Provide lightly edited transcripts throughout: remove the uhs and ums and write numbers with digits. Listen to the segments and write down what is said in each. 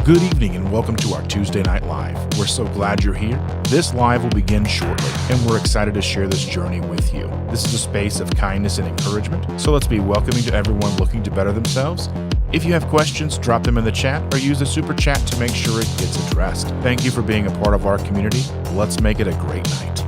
Good evening and welcome to our Tuesday Night Live. We're so glad you're here. This live will begin shortly, and we're excited to share this journey with you. This is a space of kindness and encouragement, so let's be welcoming to everyone looking to better themselves. If you have questions, drop them in the chat or use the super chat to make sure it gets addressed. Thank you for being a part of our community. Let's make it a great night.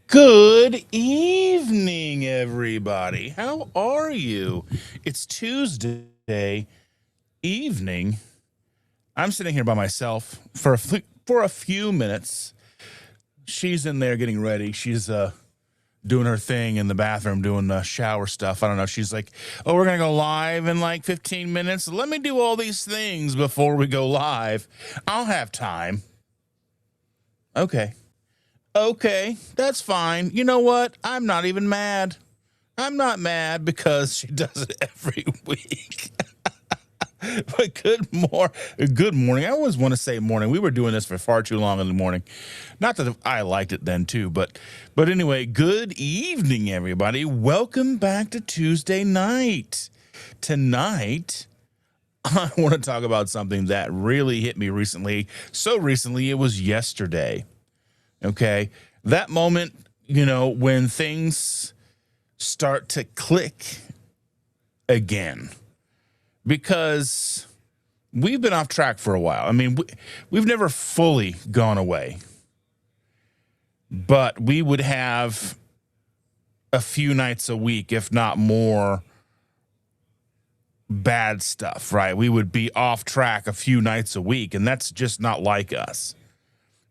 Good evening, everybody. How are you? It's Tuesday evening. I'm sitting here by myself for a few minutes. She's in there getting ready. She's doing her thing in the bathroom, doing the shower stuff. I don't know. She's like, oh, we're going to go live in like 15 minutes. Let me do all these things before we go live. I'll have time. Okay, that's fine. You know what? I'm not even mad. I'm not mad because she does it every week. But good morning. I always want to say morning. We were doing this for far too long in the morning. Not that I liked it then too, but anyway, good evening, everybody. Welcome back to Tuesday night. Tonight, I want to talk about something that really hit me recently. So recently, it was yesterday. Okay, that moment, when things start to click again, because we've been off track for a while. I mean, we've never fully gone away, but we would have a few nights a week, if not more, bad stuff, right? We would be off track a few nights a week, and that's just not like us.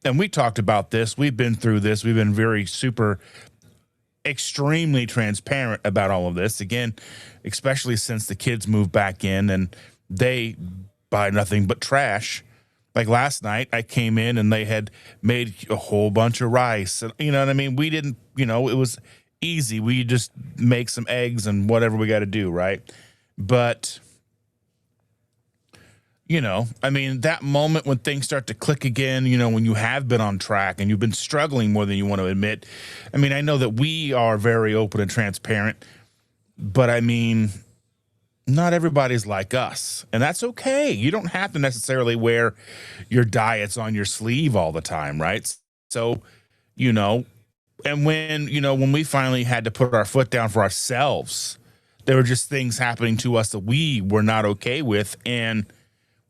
And we talked about this. We've been through this. We've been very extremely transparent about all of this. Again, especially since the kids moved back in and they buy nothing but trash. Like last night, I came in and they had made a whole bunch of rice. And you know what I mean? We didn't, it was easy. We just make some eggs and whatever we got to do, right? But that moment when things start to click again, when you have been on track and you've been struggling more than you want to admit. I mean, I know that we are very open and transparent, but I mean, not everybody's like us, and that's okay. You don't have to necessarily wear your diets on your sleeve all the time, right? So, and when we finally had to put our foot down for ourselves, there were just things happening to us that we were not okay with, and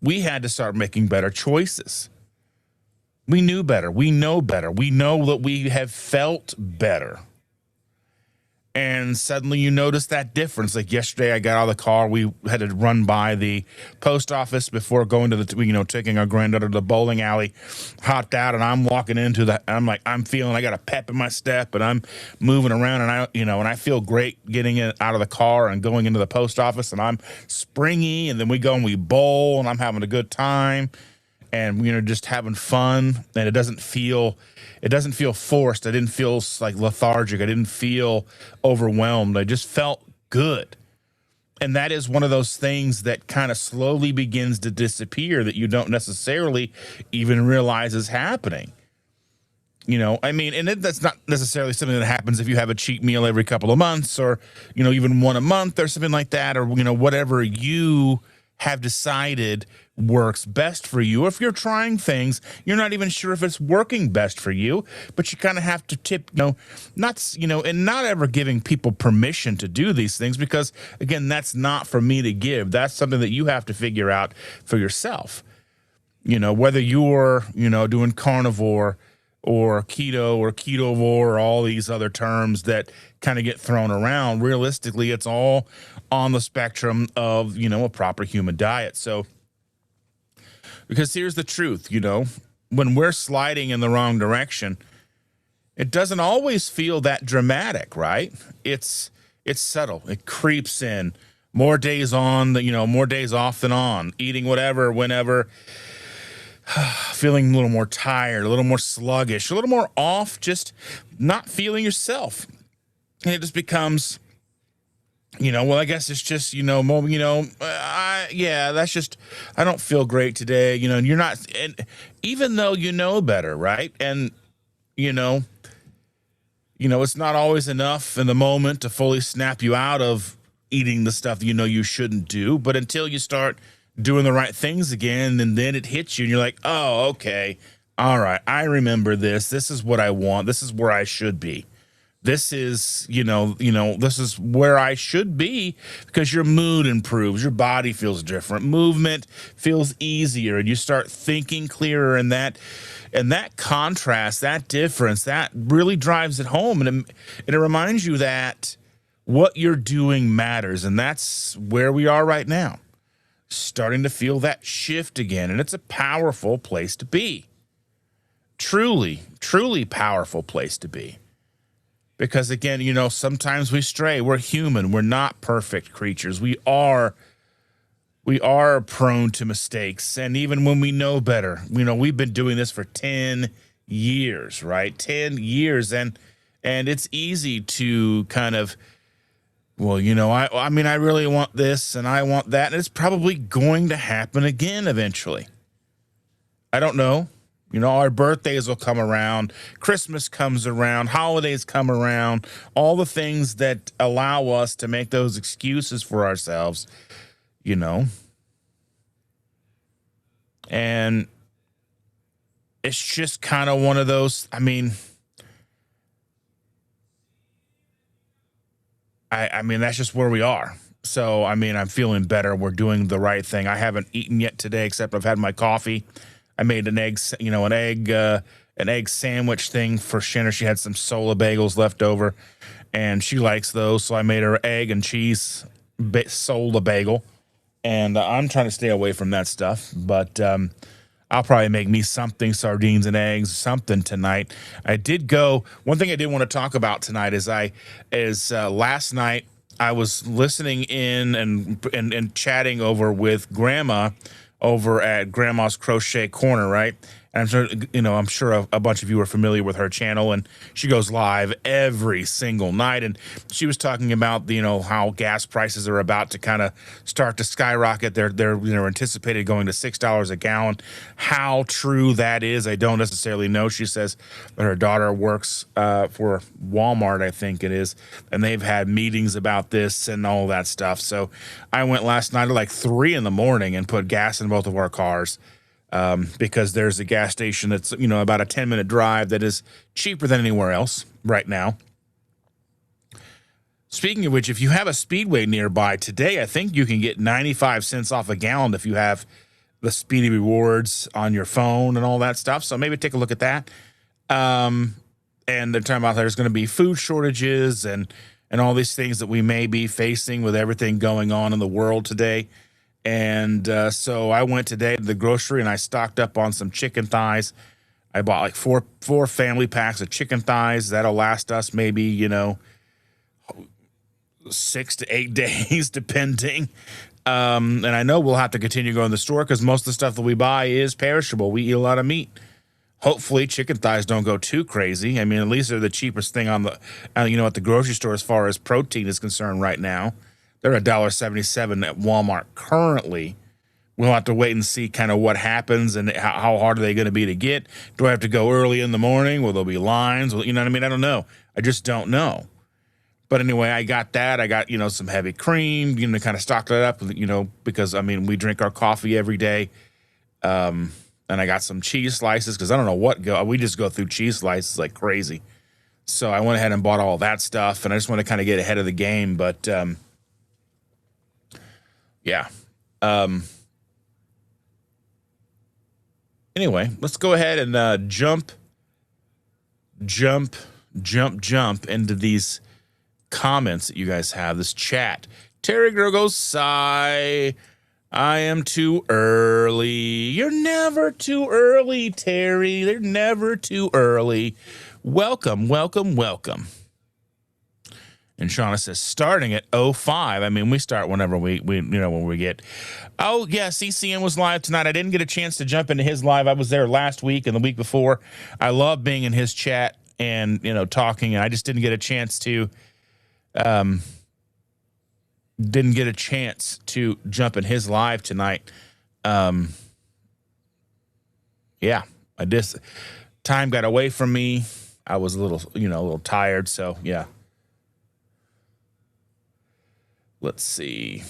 we had to start making better choices. We knew better. We know better. We know that we have felt better. And suddenly you notice that difference. Like yesterday, I got out of the car. We had to run by the post office before going to taking our granddaughter to the bowling alley. Hopped out, and I'm walking into that. I'm like, I got a pep in my step, and I'm moving around, and I feel great getting out of the car and going into the post office, and I'm springy, and then we go and we bowl, and I'm having a good time, and just having fun, and it doesn't feel forced. I didn't feel like lethargic. I didn't feel overwhelmed. I just felt good. And that is one of those things that kind of slowly begins to disappear that you don't necessarily even realize is happening. And that's not necessarily something that happens if you have a cheat meal every couple of months or, even one a month or something like that, or, whatever you have decided works best for you. If you're trying things, you're not even sure if it's working best for you, but you kind of have to and not ever giving people permission to do these things, because again, that's not for me to give. That's something that you have to figure out for yourself. Whether you're, doing carnivore or keto or ketovore or all these other terms that kind of get thrown around, realistically, it's all on the spectrum of, a proper human diet. So, because here's the truth, when we're sliding in the wrong direction, it doesn't always feel that dramatic, right? It's subtle. It creeps in. More days on, more days off than on. Eating whatever, whenever. Feeling a little more tired, a little more sluggish, a little more off, just not feeling yourself. And it just becomes, well, I guess it's just, that's just, I don't feel great today, and you're not, and even though you know better, right? And, it's not always enough in the moment to fully snap you out of eating the stuff you shouldn't do. But until you start doing the right things again, and then it hits you and you're like, oh, okay, all right, I remember this. This is what I want. This is where I should be. This is, this is where I should be, because your mood improves, your body feels different, movement feels easier, and you start thinking clearer. And that contrast, that difference, that really drives it home, and it reminds you that what you're doing matters, and that's where we are right now. Starting to feel that shift again, and it's a powerful place to be. Truly, truly powerful place to be. Because again, sometimes we stray. We're human. We're not perfect creatures. We are prone to mistakes. And even when we know better, we've been doing this for 10 years, right? 10 years. And it's easy to kind of, well, I mean, I really want this and I want that. And it's probably going to happen again eventually. I don't know. Our birthdays will come around, Christmas comes around, holidays come around, all the things that allow us to make those excuses for ourselves, And it's just kind of one of those, I mean, that's just where we are. So, I'm feeling better. We're doing the right thing. I haven't eaten yet today, except I've had my coffee. I made an egg sandwich thing for Shannon. She had some Sola bagels left over, and she likes those. So I made her egg and cheese Sola bagel, and I'm trying to stay away from that stuff. But I'll probably make me something, sardines and eggs, something tonight. I did go. One thing I did want to talk about tonight is last night I was listening in and chatting over with Grandma over at Grandma's Crochet Corner, right? And I'm sure a bunch of you are familiar with her channel, and she goes live every single night. And she was talking about, how gas prices are about to kind of start to skyrocket. They're anticipated going to $6 a gallon. How true that is, I don't necessarily know. She says that her daughter works for Walmart, I think it is, and they've had meetings about this and all that stuff. So I went last night at like 3 a.m. and put gas in both of our cars. Because there's a gas station that's, about a 10-minute drive that is cheaper than anywhere else right now. Speaking of which, if you have a Speedway nearby today, I think you can get 95 cents off a gallon if you have the Speedy Rewards on your phone and all that stuff. So maybe take a look at that. And they're talking about there's going to be food shortages and all these things that we may be facing with everything going on in the world today. And so I went today to the grocery and I stocked up on some chicken thighs. I bought like four family packs of chicken thighs. That'll last us maybe, 6 to 8 days, depending. And I know we'll have to continue going to the store because most of the stuff that we buy is perishable. We eat a lot of meat. Hopefully chicken thighs don't go too crazy. At least they're the cheapest thing on the, at the grocery store as far as protein is concerned right now. They're $1.77 at Walmart currently. We'll have to wait and see kind of what happens and how hard are they going to be to get. Do I have to go early in the morning? Will there be lines? Well, I don't know. I just don't know. But anyway, I got that. I got, some heavy cream, kind of stocked it up, because, we drink our coffee every day. And I got some cheese slices because I don't know we just go through cheese slices like crazy. So I went ahead and bought all that stuff, and I just want to kind of get ahead of the game. But, yeah. Anyway, let's go ahead and jump into these comments that you guys have, this chat. Terry Girl goes, sigh. I am too early. You're never too early, Terry. They're never too early. Welcome, welcome, welcome. And Shauna says, starting at 05. I mean, we start whenever we when we get. Oh, yeah, CCN was live tonight. I didn't get a chance to jump into his live. I was there last week and the week before. I love being in his chat and, talking. And I just didn't get a chance to, jump in his live tonight. Yeah, time got away from me. I was a little tired. So, yeah. Let's see.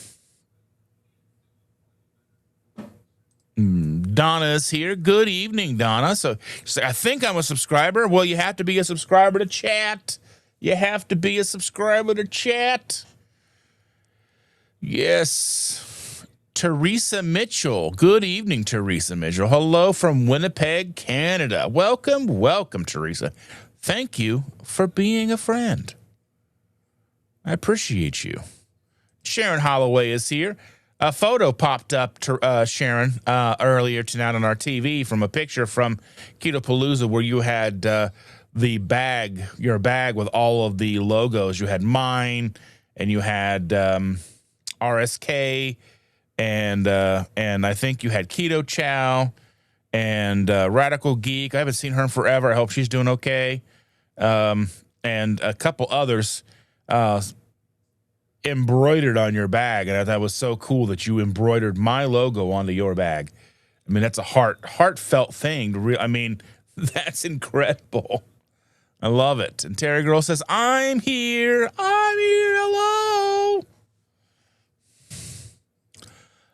Donna's here. Good evening, Donna. So I think I'm a subscriber. Well, you have to be a subscriber to chat. You have to be a subscriber to chat. Yes. Teresa Mitchell. Good evening, Teresa Mitchell. Hello from Winnipeg, Canada. Welcome, welcome, Teresa. Thank you for being a friend. I appreciate you. Sharon Holloway is here. A photo popped up to Sharon earlier tonight on our TV from a picture from Ketopalooza where you had your bag with all of the logos. You had mine, and you had RSK, and I think you had Keto Chow and Radical Geek. I haven't seen her in forever. I hope she's doing okay. And a couple others embroidered on your bag, and I thought it was so cool that you embroidered my logo onto your bag. I mean, that's a heartfelt thing. That's incredible. I love it. And Terry Girl says, I'm here. Hello.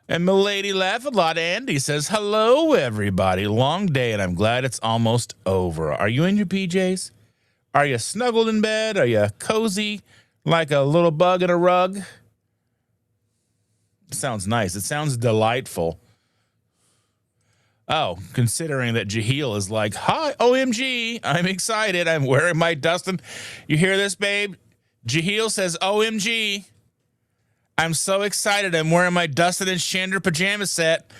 And Milady Laugh-A-Lot Andy says, hello, everybody. Long day, and I'm glad it's almost over. Are you in your PJs? Are you snuggled in bed? Are you cozy like a little bug in a rug? It sounds nice. It sounds delightful. Oh, considering that Jaheel is like, hi, OMG, I'm excited. I'm wearing my Dustin. You hear this, babe? Jaheel says, OMG, I'm so excited. I'm wearing my Dustin and Chandra pajama set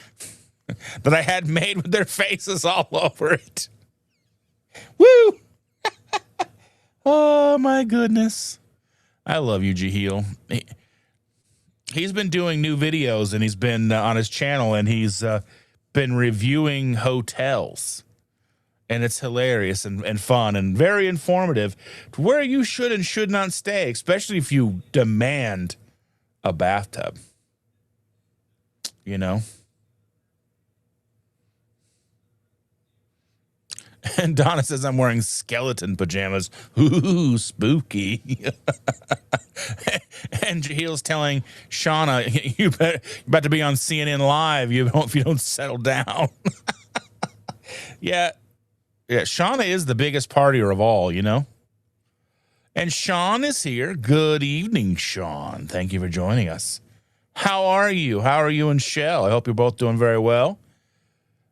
that I had made with their faces all over it. Woo! Oh, my goodness. I love you, Jaheel. He's been doing new videos, and he's been on his channel, and he's been reviewing hotels. And it's hilarious and fun and very informative to where you should and should not stay, especially if you demand a bathtub. And Donna says, I'm wearing skeleton pajamas. Ooh, spooky. And Jaheel's telling Shauna, you're about to be on CNN Live if you don't settle down. Yeah, Shauna is the biggest partier of all, And Sean is here. Good evening, Sean. Thank you for joining us. How are you? How are you and Shell? I hope you're both doing very well.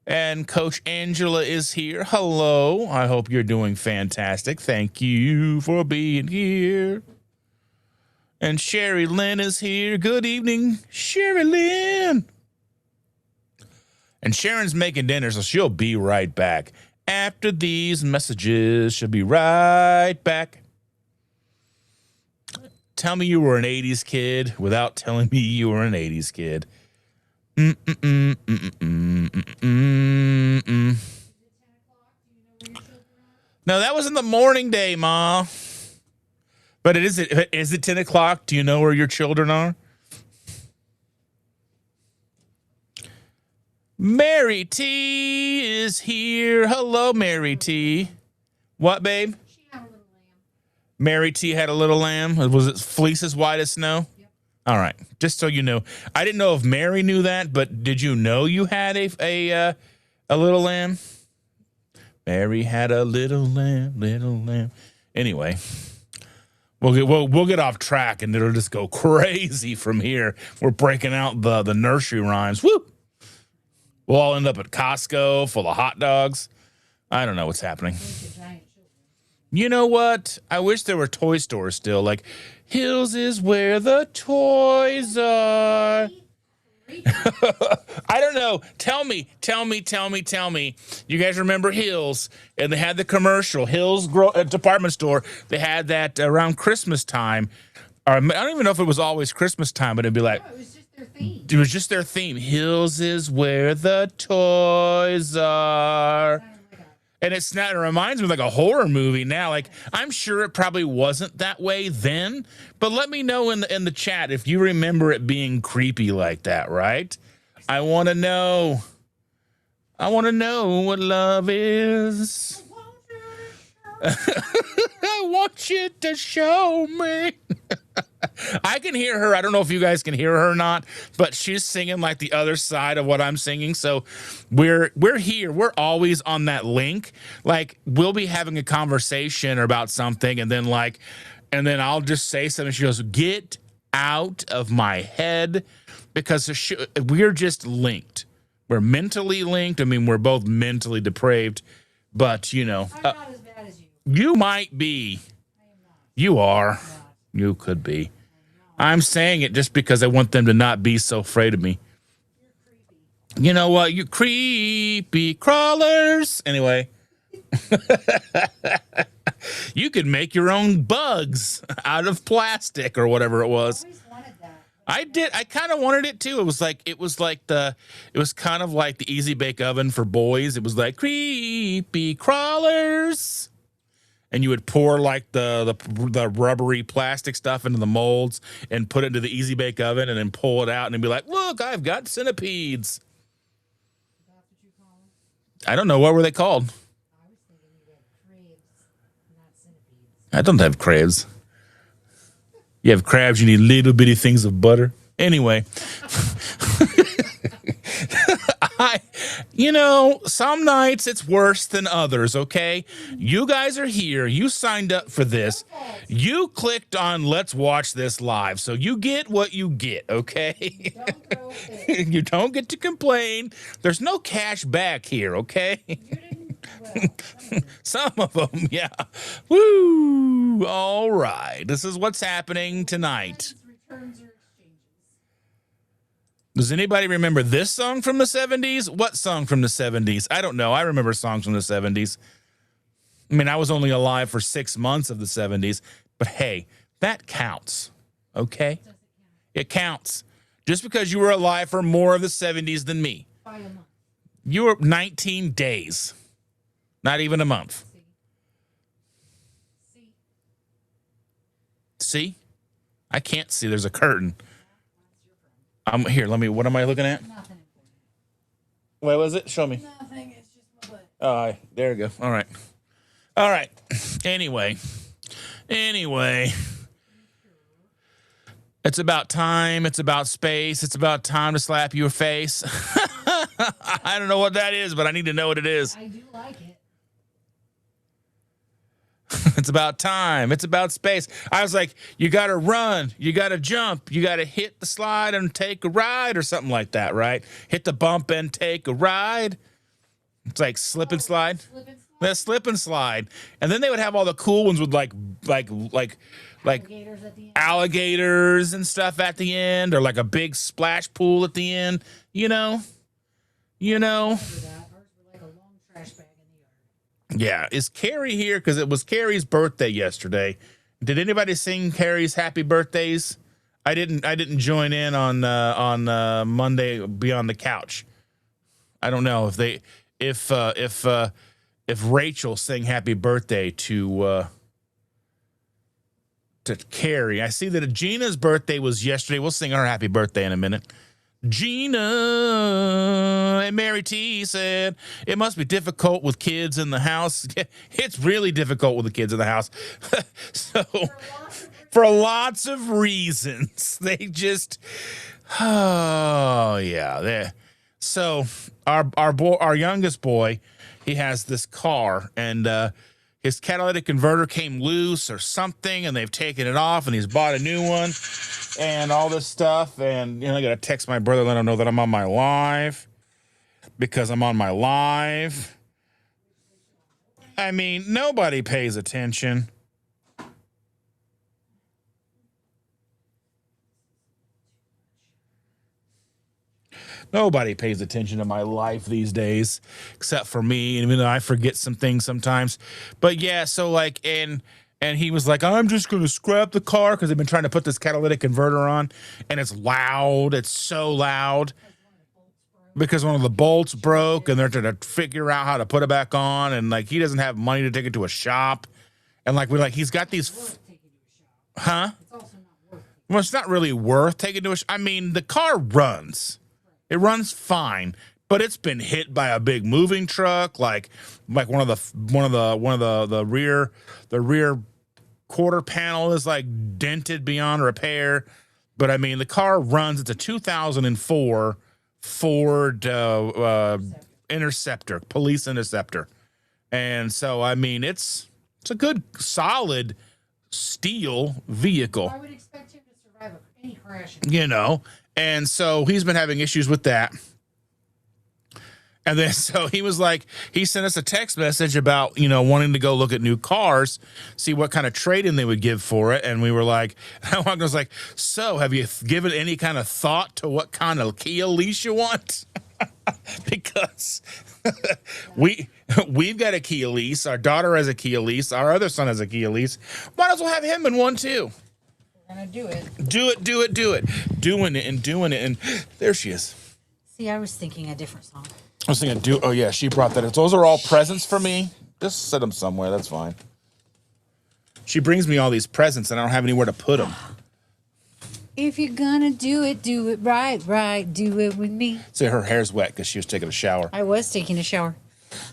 And Coach Angela is here. Hello. I hope you're doing fantastic. Thank you for being here. And Sherry Lynn is here. Good evening, Sherry Lynn. And Sharon's making dinner, so she'll be right back. After these messages, she'll be right back. Tell me you were an 80s kid without telling me you were an 80s kid. No, that was in the morning day, Ma. But is it 10 o'clock? Do you know where your children are? Mary T is here. Hello, Mary T. What, babe? She had a little lamb. Mary T had a little lamb. Was it fleece as white as snow? Yep. All right. Just so you know. I didn't know if Mary knew that, but did you know you had a little lamb? Mary had a little lamb, little lamb. Anyway, we'll get off track and it'll just go crazy from here. We're breaking out the nursery rhymes. Woo! We'll all end up at Costco full of hot dogs. I don't know what's happening. You know what? I wish there were toy stores still. Like, Hills is where the toys are. I don't know. Tell me. You guys remember Hills? And they had the commercial, department store. They had that around Christmas time. Or I don't even know if it was always Christmas time, but it'd be like, No, it was just their theme. it was just their theme. Hills is where the toys are. And it's not, it reminds me of like a horror movie now. Like, I'm sure it probably wasn't that way then, but let me know in the chat if you remember it being creepy like that, right? I want to know. I want to know what love is. I want you to show me. I can hear her. I don't know if you guys can hear her or not, but she's singing like the other side of what I'm singing. So we're here. We're always on that link. Like, we'll be having a conversation about something, and then I'll just say something. She goes, "Get out of my head," because we're just linked. We're mentally linked. I mean, we're both mentally depraved, but I'm not as bad as you. you might be. I am not. You are. I'm not. You could be. I'm saying it just because I want them to not be so afraid of me. You're creepy. You know what? You creepy crawlers. Anyway. You could make your own bugs out of plastic or whatever it was. I always wanted that. I did. I kind of wanted it too. It was kind of like the Easy Bake Oven for boys. It was like creepy crawlers. And you would pour like the rubbery plastic stuff into the molds and put it into the Easy Bake Oven and then pull it out and be like, "Look, I've got centipedes." That's what you call them? I don't know. What were they called? I was thinking you had crabs, not centipedes. I don't have crabs. You have crabs, you need little bitty things of butter. Anyway. Some nights it's worse than others, okay? You guys are here. You signed up for this. You clicked on let's watch this live. So you get what you get, okay? Don't throw a fit. You don't get to complain. There's no cash back here, okay? You didn't. Well, Some of them, yeah. Woo! All right. This is what's happening tonight. returns or exchanges. Does anybody remember this song from the 70s? What song from the 70s? I don't know. I remember songs from the 70s. I mean, I was only alive for 6 months of the 70s, but hey, that counts, okay? It counts. Just because you were alive for more of the 70s than me. By a month. You were 19 days. Not even a month. See. See? I can't see. There's a curtain. That's your friend. Here, what am I looking at? Nothing important. What was it? Show me. Nothing. It's just my butt. Oh, there we go. All right. Anyway. It's about time. It's about space. It's about time to slap your face. I don't know what that is, but I need to know what it is. I do like it. It's about time. It's about space. I was like, you got to run. You got to jump. You got to hit the slide and take a ride or something like that, right? Hit the bump and take a ride. It's like slip and slide. Slip and slide. The slip and slide. And then they would have all the cool ones with like Alligators at the end. alligators and stuff at the end, or like a big splash pool at the end. You know. Remember that. Ours were like a long trash bag in the yard. Yeah, is Carrie here? Because it was Carrie's birthday yesterday. Did anybody sing Carrie's happy birthdays? I didn't join in on Monday Beyond the Couch. I don't know if Rachel sang happy birthday to Carrie. I see that Gina's birthday was yesterday. We'll sing her happy birthday in a minute. Gina and Mary T said, it must be difficult with kids in the house. It's really difficult with the kids in the house. So, for lots of reasons. They just, oh, yeah. So, our youngest boy, he has this car, and his catalytic converter came loose or something, and they've taken it off, and he's bought a new one. And all this stuff, and I gotta text my brother, let him know that I'm on my live, because I'm on my live. I mean, nobody pays attention. Nobody pays attention to my life these days, except for me. And even though I forget some things sometimes, but yeah. So like, and he was like, I'm just going to scrap the car because they've been trying to put this catalytic converter on, and it's loud. It's so loud because one of the bolts broke, and they're trying to figure out how to put it back on. And like, he doesn't have money to take it to a shop, and like he's got these, huh? Well, it's not really worth taking to a. I mean, the car runs. It runs fine, but it's been hit by a big moving truck, like one of the rear quarter panel is like dented beyond repair. But I mean, the car runs. It's a 2004 Ford Interceptor, police Interceptor, and so I mean, it's a good, solid steel vehicle. I would expect him to survive any crash. And so he's been having issues with that. And then so he was like, he sent us a text message about, wanting to go look at new cars, see what kind of trade-in they would give for it. And we were like, I was like, so have you given any kind of thought to what kind of Kia lease you want? Because we've got a Kia lease. Our daughter has a Kia lease. Our other son has a Kia lease. Might as well have him in one too. We're gonna do it. Do it. Doing it. And there she is. See, I was thinking a different song. I was thinking, oh yeah, she brought that. Those are all presents for me. Just set them somewhere. That's fine. She brings me all these presents, and I don't have anywhere to put them. If you're gonna do it right. Do it with me. So her hair's wet because she was taking a shower. I was taking a shower.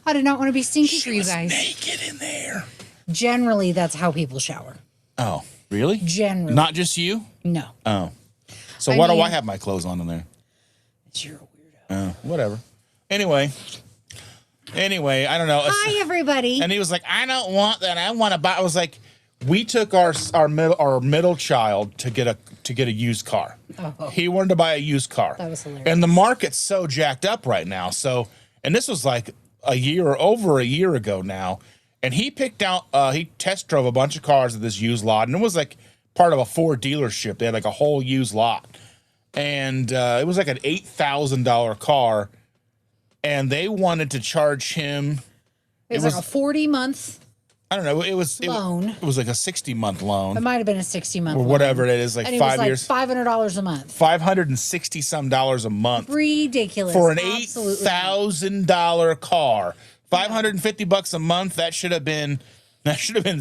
I did not want to be stinky for you guys. Naked in there. Generally, that's how people shower. Oh, really? Generally. Not just you? No. Oh. So why do I have my clothes on in there? You're a weirdo. Oh, whatever. Anyway, I don't know. Hi, everybody. And he was like, I don't want that. I want to buy. I was like, we took our middle child to get a used car. Oh. He wanted to buy a used car. That was hilarious. And the market's so jacked up right now. So, and this was like over a year ago now. And he picked out, he test drove a bunch of cars at this used lot, and it was like part of a Ford dealership. They had like a whole used lot. And it was like an $8,000 car. And they wanted to charge him. It was like a 40-month. I don't know. It was loan. It was like a 60-month loan. It might have been a 60-month or whatever it is, like and 5 years. $500 a month. $560 a month. Ridiculous. For an $8,000 car. $550 a month. That should have been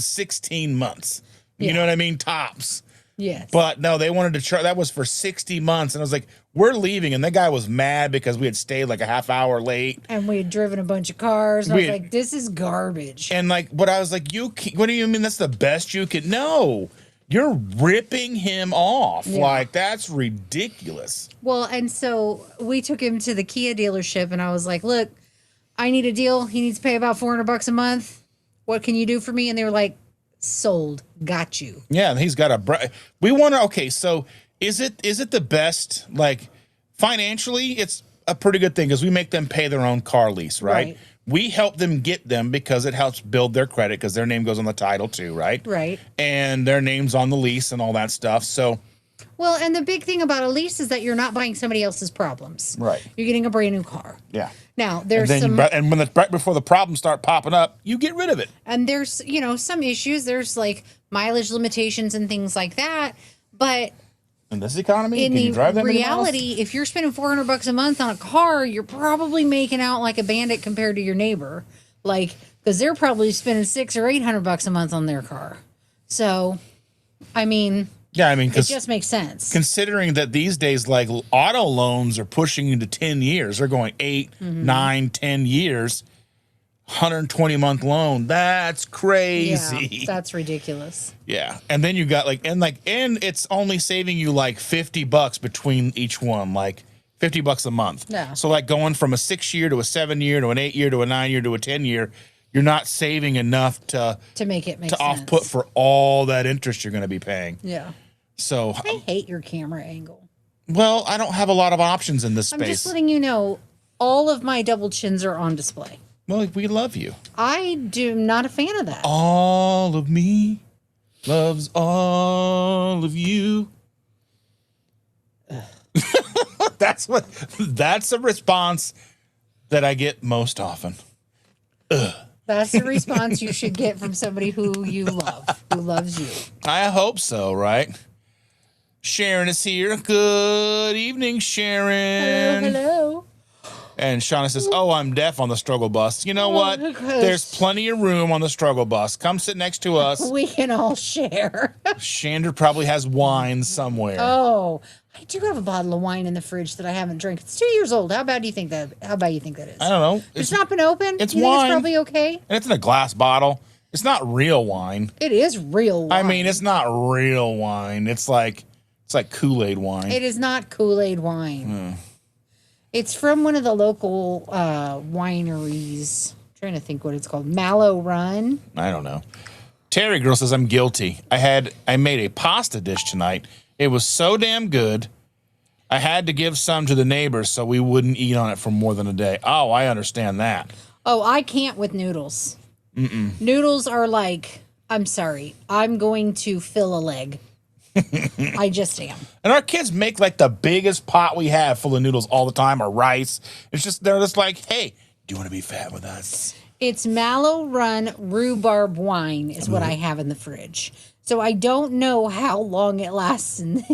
16 months. You know what I mean? Tops. Yes. But no, they wanted to charge. That was for 60 months. And I was like, we're leaving. And that guy was mad because we had stayed like a half hour late. And we had driven a bunch of cars. And I was like, this is garbage. And like, but I was like, what do you mean that's the best you could? No, you're ripping him off. Yeah. Like, that's ridiculous. Well, and so we took him to the Kia dealership and I was like, look, I need a deal. He needs to pay about $400 a month. What can you do for me? And they were like, sold. Got you. Yeah, and he's got we want to. Okay, so is it the best? Like, financially, it's a pretty good thing because we make them pay their own car lease, right? We help them get them because it helps build their credit because their name goes on the title too, right? Right. And their name's on the lease and all that stuff. So. Well, and the big thing about a lease is that you're not buying somebody else's problems. Right. You're getting a brand new car. Yeah. Now, there's and when right before the problems start popping up, you get rid of it. And there's, some issues. There's like mileage limitations and things like that. But in this economy, in can you drive them reality, if you're spending $400 a month on a car, you're probably making out like a bandit compared to your neighbor. Like, because they're probably spending $600 or $800 a month on their car. So, I mean. Yeah, I mean, it just makes sense. Considering that these days, like, auto loans are pushing into 10 years. They're going 8, 9, 10 years. 120-month loan. That's crazy. Yeah, that's ridiculous. Yeah. And then you got and it's only saving you like $50 between each one, like $50 a month. Yeah. So like going from a 6-year to a 7-year to an 8-year to a 9-year to a 10-year, you're not saving enough to make it make sense. Off-put for all that interest you're going to be paying. Yeah. So I hate your camera angle. Well, I don't have a lot of options in this space. I'm just letting you know, all of my double chins are on display. Well, we love you. I'm not a fan of that. All of me loves all of you. That's a response that I get most often. That's the response you should get from somebody who you love, who loves you. I hope so, right? Sharon is here. Good evening, Sharon. Hello. And Shauna says, "Oh, I'm deaf on the struggle bus." You know what? There's plenty of room on the struggle bus. Come sit next to us. We can all share. Chandra probably has wine somewhere. Oh, I do have a bottle of wine in the fridge that I haven't drank. It's 2 years old. How bad do you think that? How bad you think that is? I don't know. It's not been opened. It's you wine. Think it's probably okay. And it's in a glass bottle. It's not real wine. It is real wine. I mean, it's not real wine. It's like Kool-Aid wine. It is not Kool-Aid wine. It's from one of the local wineries. I'm trying to think what it's called. Mallow Run. I don't know. Terry Girl says, "I'm guilty. I made a pasta dish tonight. It was so damn good. I had to give some to the neighbors so we wouldn't eat on it for more than a day." Oh, I understand that. Oh, I can't with noodles. Noodles are like, I'm sorry, I'm going to fill a leg. I just am. And our kids make like the biggest pot we have full of noodles all the time, or rice. It's just, they're just like, "Hey, do you want to be fat with us?" It's Mallow Run rhubarb wine is what I have in the fridge. So I don't know how long it lasts in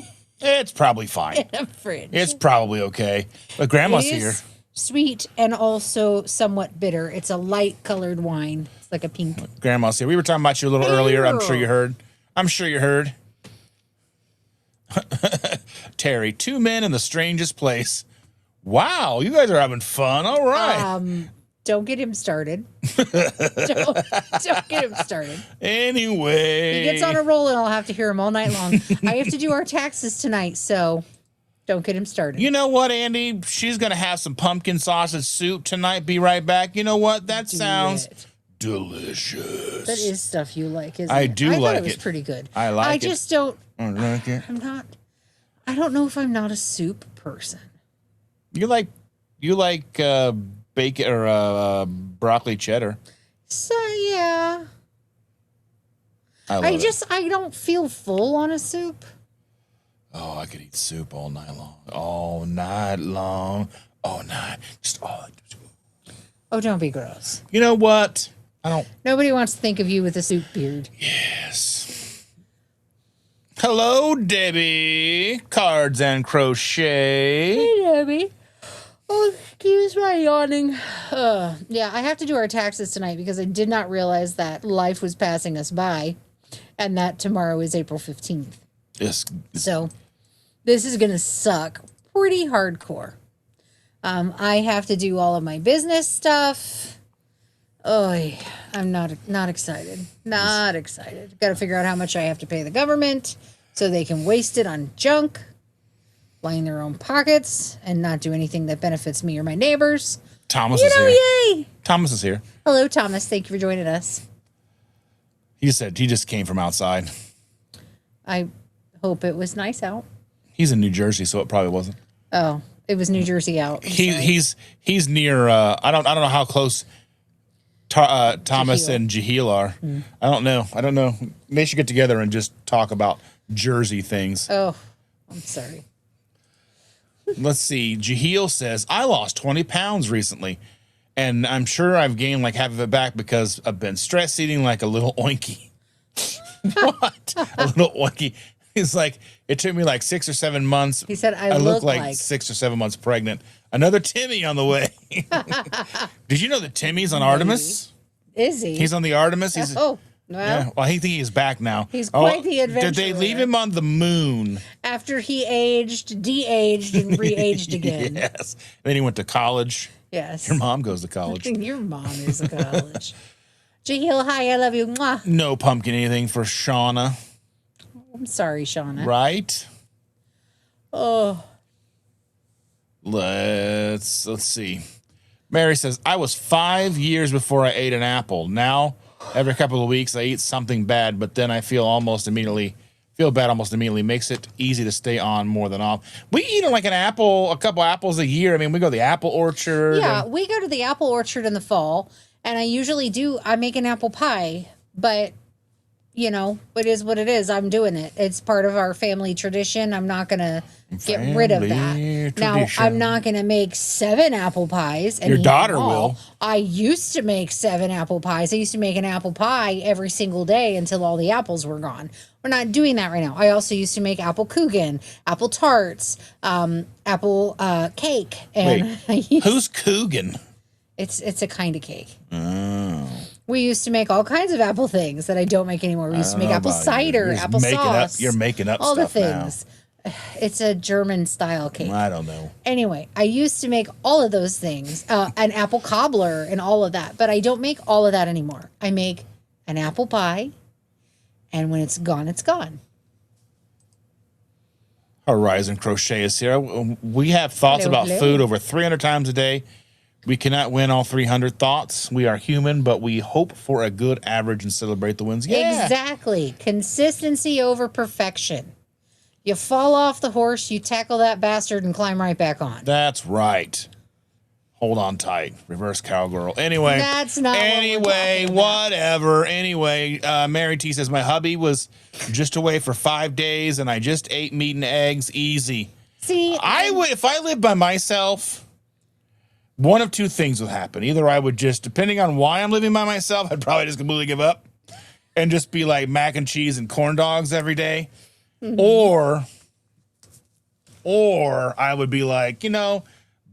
It's probably fine. the fridge. It's probably okay. But Grandma's It is here. sweet and also somewhat bitter. It's a light colored wine. It's like a pink. Grandma's here. We were talking about you a little earlier. I'm sure you heard. Terry, 2 men in the strangest place. Wow, you guys are having fun. All right. Don't get him started. don't get him started. Anyway. He gets on a roll and I'll have to hear him all night long. I have to do our taxes tonight, so don't get him started. You know what, Andy? She's going to have some pumpkin sausage soup tonight. Be right back. You know what? That sounds delicious. That is stuff you like, isn't it? I do I like thought it was it. pretty good. I like it. I just don't. I like it. I don't know if I'm not a soup person. You like bacon or broccoli cheddar. So yeah. I love it. I don't feel full on a soup. Oh, I could eat soup all night long. All night long. All night. Just all. Oh, don't be gross. You know what? Nobody wants to think of you with a soup beard. Yes. Hello, Debbie. Cards and crochet. Hey, Debbie. Oh, excuse my yawning. Yeah, I have to do our taxes tonight because I did not realize that life was passing us by and that tomorrow is April 15th. Yes. So this is going to suck pretty hardcore. I have to do all of my business stuff. Oh, I'm not excited. Not excited. Got to figure out how much I have to pay the government so they can waste it on junk, line their own pockets, and not do anything that benefits me or my neighbors. Thomas is here. Yay! Thomas is here. Hello, Thomas. Thank you for joining us. He said he just came from outside. I hope it was nice out. He's in New Jersey, so it probably wasn't. Oh, it was New Jersey out. He's near. I don't know how close Thomas Jahil. and Jahil are. I don't know. They should get together and just talk about Jersey things. Oh, I'm sorry. Let's see. Jahil says, "I lost 20 pounds recently, and I'm sure I've gained like half of it back because I've been stress eating like a little oinky." What? A little oinky. He's like, it took me like 6 or 7 months. He said, I look look like 6 or 7 months pregnant. Another Timmy on the way. Did you know that Timmy's on Artemis? Is he? He's on the Artemis. He's, oh, well, yeah. Well, I think he's back now. He's quite the Did they adventurer. leave him on the moon? After he aged, de-aged, and re-aged again. Yes. Then he went to college. Yes. Your mom goes to college. Your mom is a college. Jahil, hi, I love you. Mwah. No pumpkin anything for Shauna, I'm sorry, Shauna. right? Oh, Let's see. Mary says, "I was 5 years before I ate an apple. Now, every couple of weeks, I eat something bad, but then I feel bad almost immediately. Makes it easy to stay on more than off." We eat like a couple apples a year. I mean, we go to the apple orchard. yeah. We go to the apple orchard in the fall, and I usually I make an apple pie, but it is what it is. I'm doing it. It's part of our family tradition. I'm not going to get rid of that. Family Now, tradition. I'm not going to make 7 apple pies. Your daughter will. I used to make 7 apple pies. I used to make an apple pie every single day until all the apples were gone. We're not doing that right now. I also used to make apple kuchen, apple tarts, apple cake. And Wait, who's Coogan? It's a kind of cake. Oh. We used to make all kinds of apple things that I don't make anymore. We used to make apple cider, apple sauce. You're making up all stuff the things. Now. It's a German style cake. I don't know. Anyway, I used to make all of those things, an apple cobbler and all of that. But I don't make all of that anymore. I make an apple pie, and when it's gone, it's gone. Horizon Crochet is here. We have thoughts about food over 300 times a day. We cannot win all 300 thoughts. We are human, but we hope for a good average and celebrate the wins. Yeah. Exactly. Consistency over perfection. You fall off the horse, you tackle that bastard and climb right back on. That's right. Hold on tight. Reverse cowgirl. Anyway. That's not Anyway, whatever. Anyway, Mary T says, my hubby was just away for 5 days, and I just ate meat and eggs. Easy. See, I would, if I lived by myself, one of two things would happen. Either I would just, depending on why I'm living by myself, I'd probably just completely give up and just be like mac and cheese and corn dogs every day. Mm-hmm. Or I would be like,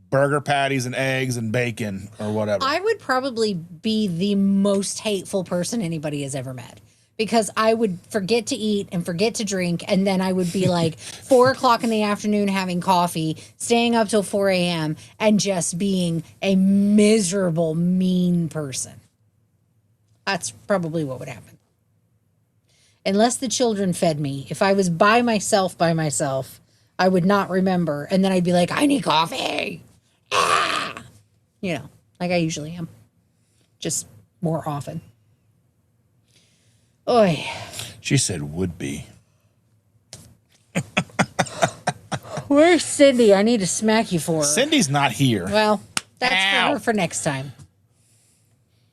burger patties and eggs and bacon or whatever. I would probably be the most hateful person anybody has ever met. Because I would forget to eat and forget to drink, and then I would be like 4 o'clock in the afternoon having coffee, staying up till 4 a.m., and just being a miserable, mean person. That's probably what would happen. Unless the children fed me. If I was by myself, I would not remember. And then I'd be like, I need coffee. Ah! Like I usually am. Just more often. Oy. She said would be. Where's Cindy? I need to smack you for her. Cindy's not here. Well, that's for her for next time.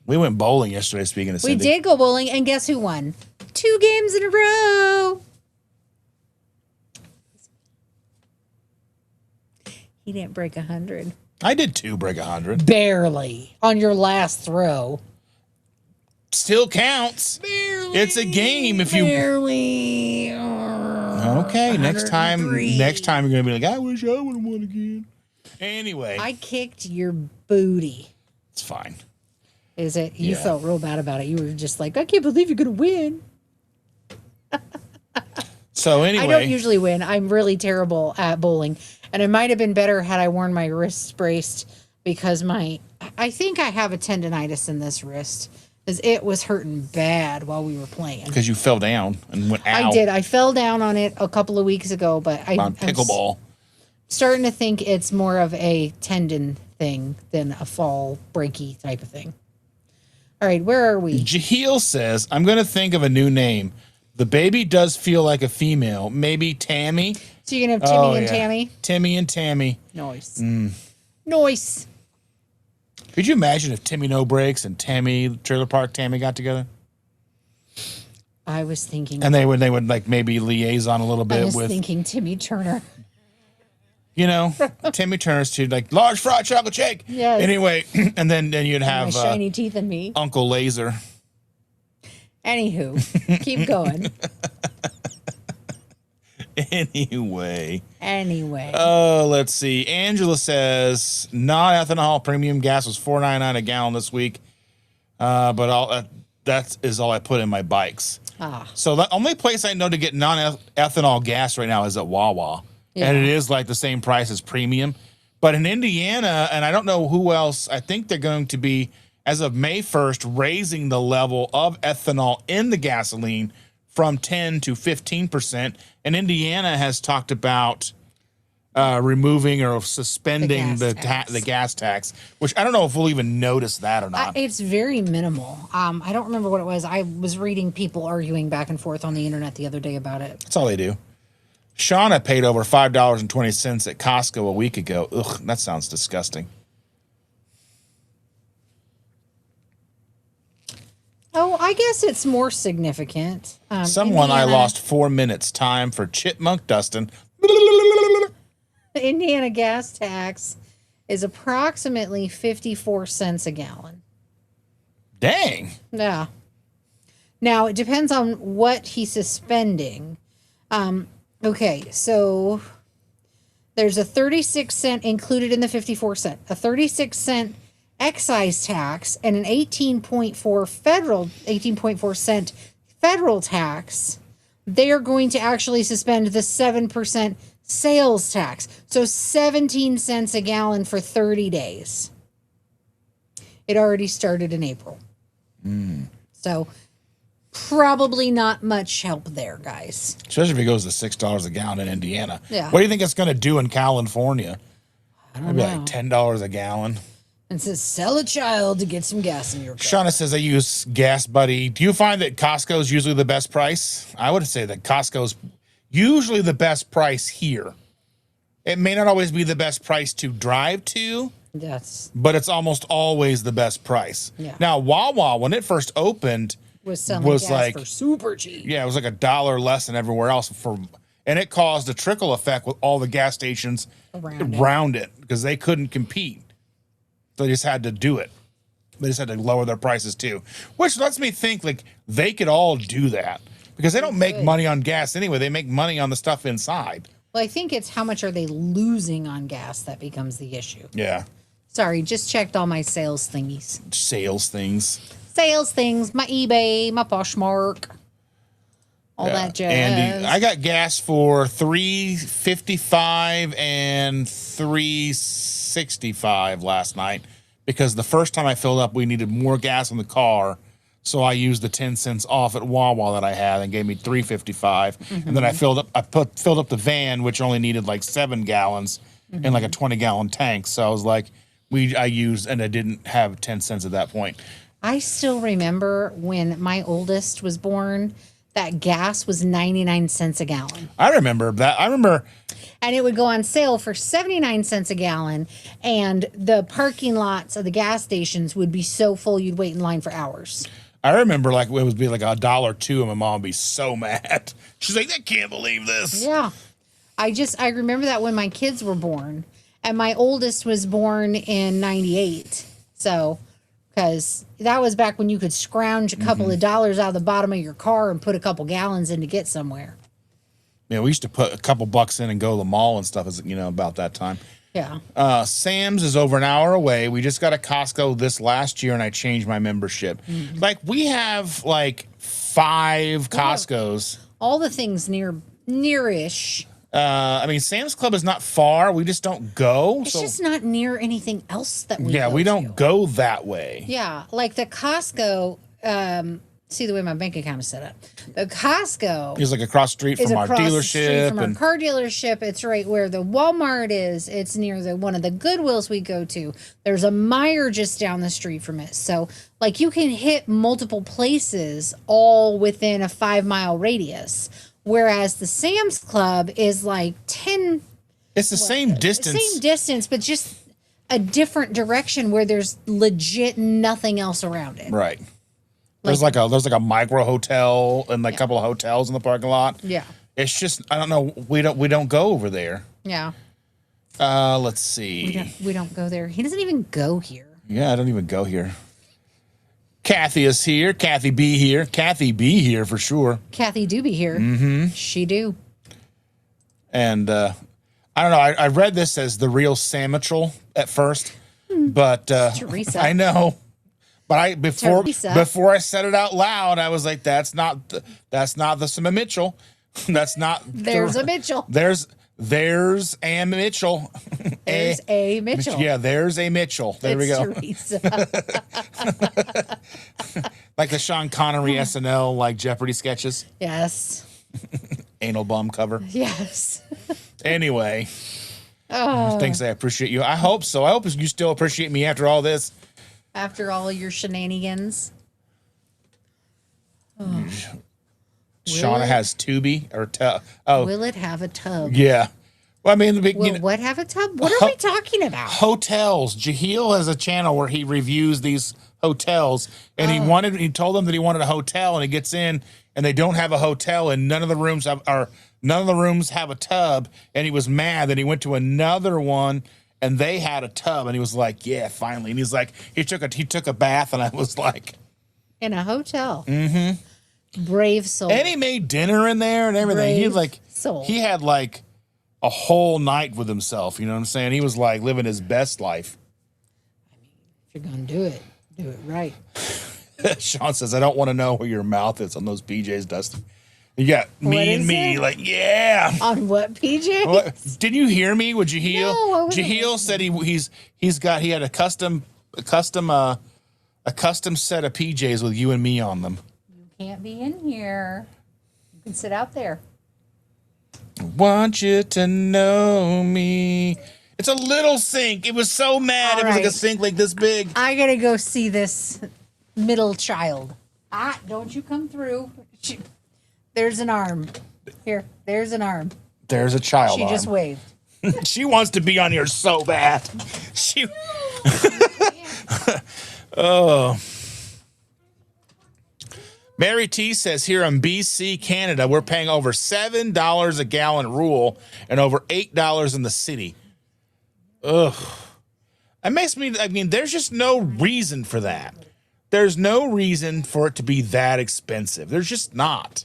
We went bowling yesterday, speaking of Cindy. We did go bowling, and guess who won? 2 games in a row. He didn't break 100. I did 2 break 100. Barely. On your last throw. Still counts. Barely. It's a game if you barely. Okay, next time you're gonna be like, I wish I would have won again. Anyway, I kicked your booty. It's fine. Is it? You felt real bad about it. You were just like, I can't believe you're gonna win. So anyway, I don't usually win. I'm really terrible at bowling, and it might have been better had I worn my wrists braced because I think I have a tendonitis in this wrist. Because it was hurting bad while we were playing. Because you fell down and went out. I did. I fell down on it a couple of weeks ago, but on pickleball. I'm starting to think it's more of a tendon thing than a fall breaky type of thing. All right, where are we? Jaheel says, I'm going to think of a new name. The baby does feel like a female. Maybe Tammy. So you're going to have Timmy and Tammy? Timmy and Tammy. Nice. Nice. Could you imagine if Timmy No Breaks and Tammy Trailer Park Tammy got together? I was thinking, and they would like maybe liaison a little bit with. I was thinking Timmy Turner. Timmy Turner's too, like large fried chocolate shake. Yes. Anyway, and then you'd have my shiny teeth and me, Uncle Laser. Anywho, keep going. Anyway. Oh, let's see. Angela says non-ethanol premium gas was $4.99 a gallon this week, but that is all I put in my bikes. So the only place I know to get non-ethanol gas right now is at Wawa, and it is like the same price as premium. But in Indiana, and I don't know who else, I think they're going to be, as of May 1st, raising the level of ethanol in the gasoline from 10 to 15%. And Indiana has talked about removing or suspending the gas tax, which I don't know if we'll even notice that or not. It's very minimal. I don't remember what it was. I was reading people arguing back and forth on the internet the other day about it. That's all they do. Shauna paid over $5.20 at Costco a week ago. Ugh, that sounds disgusting. Oh, I I guess it's more significant. Someone I lost 4 minutes time for chipmunk Dustin. The Indiana gas tax is approximately 54 cents a gallon. Dang. Yeah. Now, it depends on what he's suspending. Okay, so there's a 36 cent included in the 54 cent, a 36 cent excise tax, and an 18.4 cent federal tax. They are going to actually suspend the 7% sales tax. So 17 cents a gallon for 30 days. It already started in April. So probably not much help there, guys. Especially if it goes to $6 a gallon in Indiana. Yeah. What do you think it's going to do in California? I don't Maybe know. like $10 a gallon. And says, sell a child to get some gas in your car. Shauna says, I use Gas Buddy. Do you find that Costco is usually the best price? I would say that Costco's usually the best price here. It may not always be the best price to drive to, Yes. but it's almost always the best price. Yeah. Now, Wawa, when it first opened, Was selling was gas like- for super cheap. yeah, it was like $1 less than everywhere else and it caused a trickle effect with all the gas stations around it because they couldn't compete. So they just had to do it. They just had to lower their prices too, which lets me think like they could all do that because they don't make money on gas anyway. They make money on the stuff inside. Well, I think it's how much are they losing on gas that becomes the issue. Yeah. Sorry, just checked all my sales thingies. Sales things. Sales things, my eBay, my Poshmark, all that jazz. Andy, I got gas for $3.55 and $3.65 last night because the first time I filled up, we needed more gas in the car. So I used the 10 cents off at Wawa that I had and gave me $3.55. And then I filled up the van, which only needed like 7 gallons in like a 20-gallon tank. So I was like, I used, and I didn't have 10 cents at that point. I still remember when my oldest was born, that gas was 99 cents a gallon. I remember that. And it would go on sale for 79 cents a gallon. And the parking lots of the gas stations would be so full you'd wait in line for hours. I remember like it would be like $1.02 and my mom would be so mad. She's like, I can't believe this. Yeah. I remember that when my kids were born. And my oldest was born in 98. So, because that was back when you could scrounge a couple of dollars out of the bottom of your car and put a couple gallons in to get somewhere. Yeah, we used to put a couple bucks in and go to the mall and stuff, about that time. Yeah. Sam's is over an hour away. We just got a Costco this last year and I changed my membership. Like we have like 5 Costcos. All the things nearish. I mean, Sam's Club is not far. We just don't go. It's just not near anything else that we go we don't to. go that way. Yeah, like the Costco, see the way my bank account is set up. The Costco It's like across the street is from our across the street dealership. from our car dealership. It's right where the Walmart is. It's near one of the Goodwills we go to. There's a Meijer just down the street from it. So, like, you can hit multiple places all within a 5-mile radius. Whereas the Sam's Club is like 10. It's the same distance. Same distance, but just a different direction where there's legit nothing else around it. Right. There's like a micro hotel and like a couple of hotels in the parking lot. Yeah. It's just I don't know. We don't go over there. Yeah. Let's see. We don't go there. He doesn't even go here. Yeah, I don't even go here. Kathy is here. Kathy B here. Kathy B here for sure. Kathy do be here. Mm-hmm. She do. And I don't know. I read this as the real Samuel at first, but Teresa. I know. But before Teresa. I said it out loud, I was like, "That's not the Sam Mitchell. That's not." There's a Mitchell. There's a Mitchell. There's a Mitchell. Yeah, there's a Mitchell. There we go. Teresa. Like the Sean Connery SNL like Jeopardy sketches. Yes. Anal bum cover. Yes. Anyway. Thanks. I appreciate you. I hope so. I hope you still appreciate me after all this. After all your shenanigans. Shauna has Tubi or Will it have a tub? yeah. Well, I mean, Will what have a tub? What are we talking about? hotels. Jahil has a channel where he reviews these hotels, and he told them that he wanted a hotel, and he gets in, and they don't have a hotel, and none of the rooms have a tub, and he was mad. Then he went to another one, and they had a tub, and he was like, "Yeah, finally." And he's like, he took a bath, and I was like, in a hotel. Mm-hmm. Brave soul. And he made dinner in there and everything. Brave soul. He had like a whole night with himself. You know what I'm saying? He was like living his best life. I mean, if you're gonna do it right. Sean says, "I don't want to know where your mouth is on those PJs, Dusty." You got me and me, like, yeah. On what, PJ? What? Didn't you hear me with Jaheel? No, Jaheel said he had a custom set of PJs with you and me on them. You can't be in here. You can sit out there. Want you to know me. It's a little sink. It was so mad. It was like a sink like this big. I gotta go see this middle child. Don't you come through. There's an arm. Here, there's an arm. There's a child She just waved. She wants to be on here so bad. Oh. Mary T says here in BC, Canada, we're paying over $7 a gallon rural and over $8 in the city. Ugh. It makes me, there's just no reason for that. There's no reason for it to be that expensive. There's just not.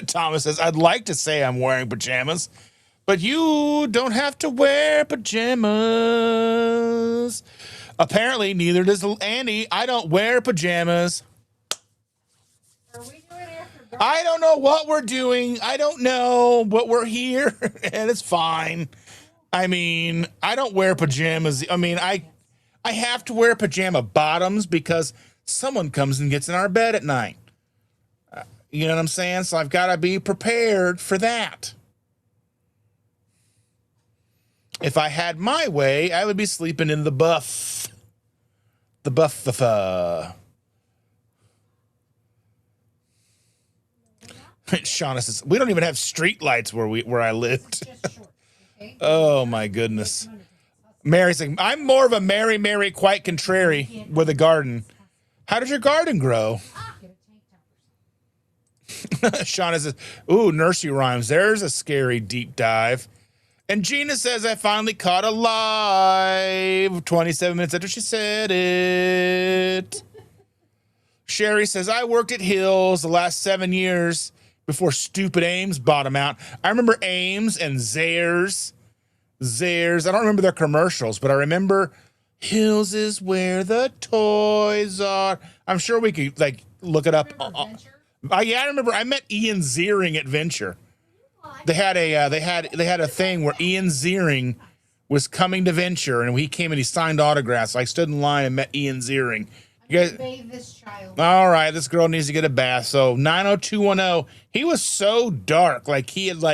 Thomas says, I'd like to say I'm wearing pajamas, but you don't have to wear pajamas. Apparently, neither does Andy. I don't wear pajamas. Are we doing after dark? I don't know what we're doing. I don't know, but we're here, and it's fine. I don't wear pajamas. I have to wear pajama bottoms because someone comes and gets in our bed at night. You know what I'm saying? So I've got to be prepared for that. If I had my way, I would be sleeping in the buff. The buff. Shauna says, we don't even have street lights where I lived. Oh, my goodness. Mary's saying, I'm more of a Mary, quite contrary with a garden. How does your garden grow? Shauna says, ooh, nursery rhymes. There's a scary deep dive. And Gina says, I finally caught alive 27 minutes after she said it. Sherry says, I worked at Hills the last 7 years before stupid Ames bought them out. I remember Ames and Zayres. I don't remember their commercials, but I remember Hills is where the toys are. I'm sure we could look it up. Yeah, I remember. I met Ian Ziering at Venture. They had a thing where Ian Ziering was coming to Venture, and he came and he signed autographs. So I stood in line and met Ian Ziering. You guys, bathe this child. All right, this girl needs to get a bath. So 90210. He was so dark, like he had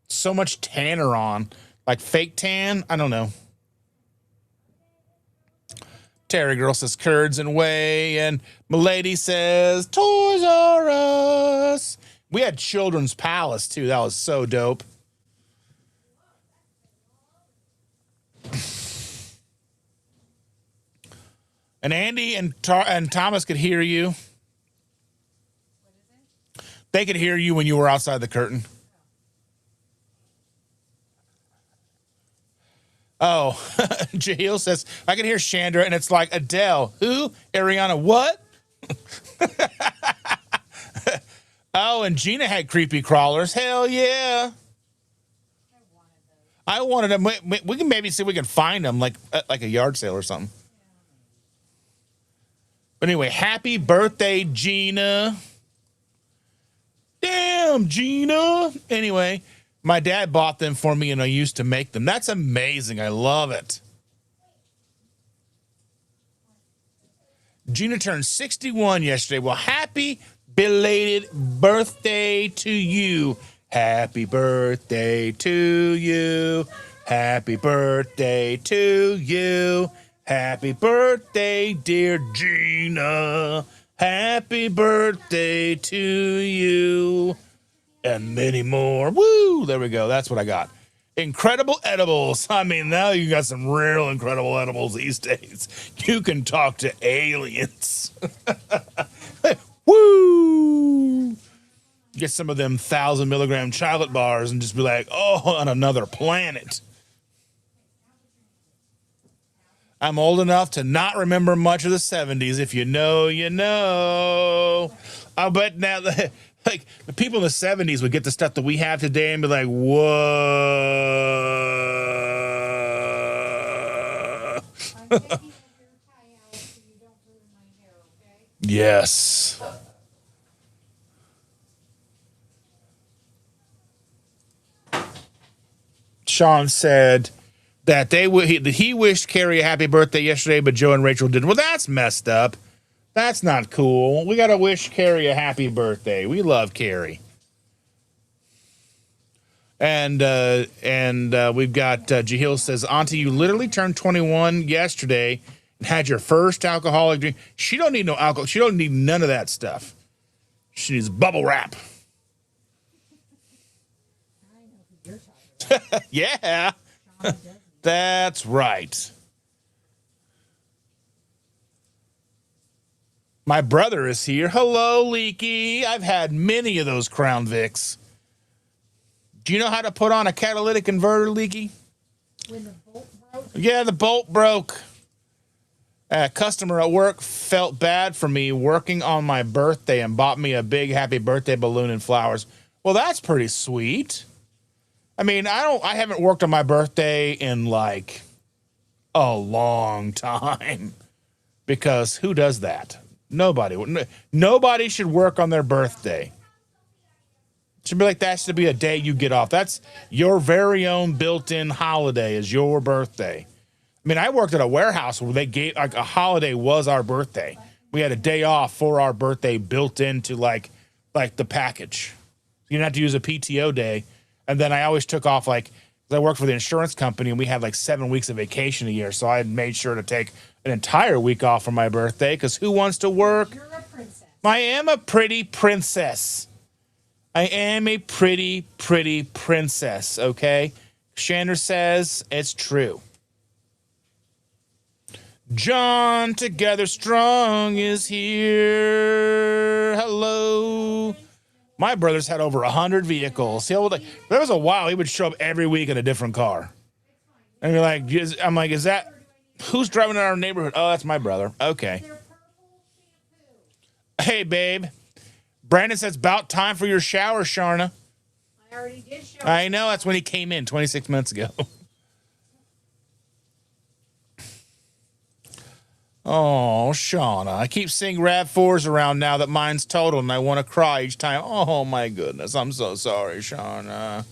so much tanner on, like fake tan. I don't know. Terry Girl says curds and whey, and Milady says Toys R Us. We had Children's Palace too. That was so dope. And Andy and Thomas could hear you. They could hear you when you were outside the curtain. Oh, Jaheel says, I can hear Chandra, and it's like, Adele. Who? Ariana, what? Oh, and Gina had creepy crawlers. Hell yeah. I wanted them. We can maybe see if we can find them, like a yard sale or something. But anyway, happy birthday, Gina. Damn, Gina. Anyway. My dad bought them for me, and I used to make them. That's amazing. I love it. Gina turned 61 yesterday. Well, happy belated birthday to you. Happy birthday to you. Happy birthday to you. Happy birthday, dear Gina. Happy birthday to you. and many more. Woo! There we go. That's what I got. Incredible edibles. I mean, now you got some real incredible edibles these days. You can talk to aliens. Woo! Get some of them 1,000-milligram chocolate bars and just be like, oh, on another planet. I'm old enough to not remember much of the 70s. If you know, you know. I'll bet now, like, the people in the 70s would get the stuff that we have today and be like, whoa. Yes. Sean said that he wished Carrie a happy birthday yesterday, but Joe and Rachel didn't. Well, that's messed up. That's not cool. We got to wish Carrie a happy birthday. We love Carrie. And we've got Jahil says, Auntie, you literally turned 21 yesterday and had your first alcoholic drink. She don't need no alcohol. She don't need none of that stuff. She needs bubble wrap. Yeah. That's right. My brother is here. Hello, Leaky. I've had many of those Crown Vics. Do you know how to put on a catalytic converter, Leaky? When the bolt broke? Yeah, the bolt broke. A customer at work felt bad for me working on my birthday and bought me a big happy birthday balloon and flowers. Well, that's pretty sweet. I mean, I haven't worked on my birthday in like a long time because who does that? Nobody should work on their birthday. It should be like that should be a day you get off. That's your very own built-in holiday is your birthday. I mean, I worked at a warehouse where they gave like a holiday was our birthday. We had a day off for our birthday built into like the package. You didn't have to use a PTO day. And then I always took off like, 'cause I worked for the insurance company and we had like 7 weeks of vacation a year. So I made sure to take an entire week off for my birthday because who wants to work? You're a princess. I am a pretty princess. I am a pretty, pretty princess, okay? Shander says it's true. John Together Strong is here. Hello. My brother's had over 100 vehicles. There was a while he would show up every week in a different car. And you're like, I'm like, is that, who's driving in our neighborhood? Oh, that's my brother. Okay. Hey, babe. Brandon says, about time for your shower, Sharna. I already did show. I know, that's when he came in 26 minutes ago. Oh, Shauna. I keep seeing RAV4s around now that mine's totaled, and I want to cry each time. Oh, my goodness. I'm so sorry, Shauna.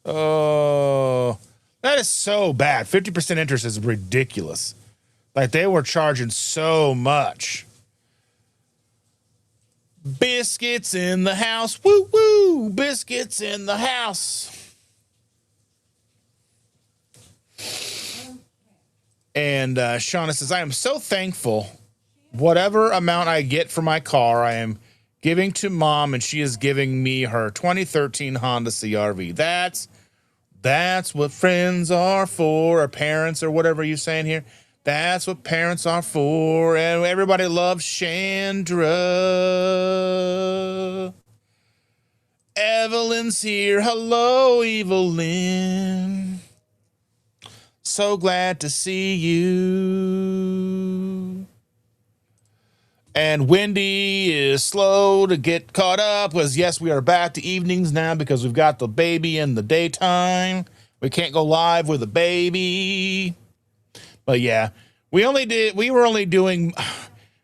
Oh, that is so bad. 50% interest is ridiculous. Like, they were charging so much. Biscuits in the house. Woo, woo. Biscuits in the house. And Shauna says, I am so thankful. Whatever amount I get for my car, I am giving to Mom, and she is giving me her 2013 Honda CRV. That's what friends are for, or parents, or whatever you're saying here. That's what parents are for. And everybody loves Chandra. Evelyn's here. Hello, Evelyn. So glad to see you. And Wendy is slow to get caught up because, yes, we are back to evenings now because we've got the baby in the daytime. We can't go live with a baby. But, yeah, we were only doing,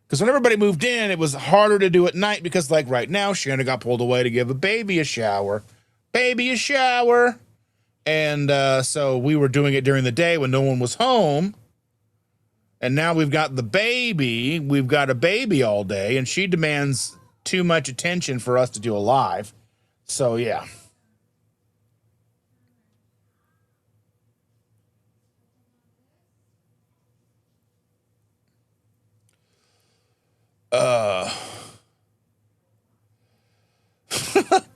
because when everybody moved in, it was harder to do at night because, like right now, Shannon got pulled away to give a baby a shower. Baby a shower. And so we were doing it during the day when no one was home. And now we've got the baby. We've got a baby all day, and she demands too much attention for us to do a live. So, yeah.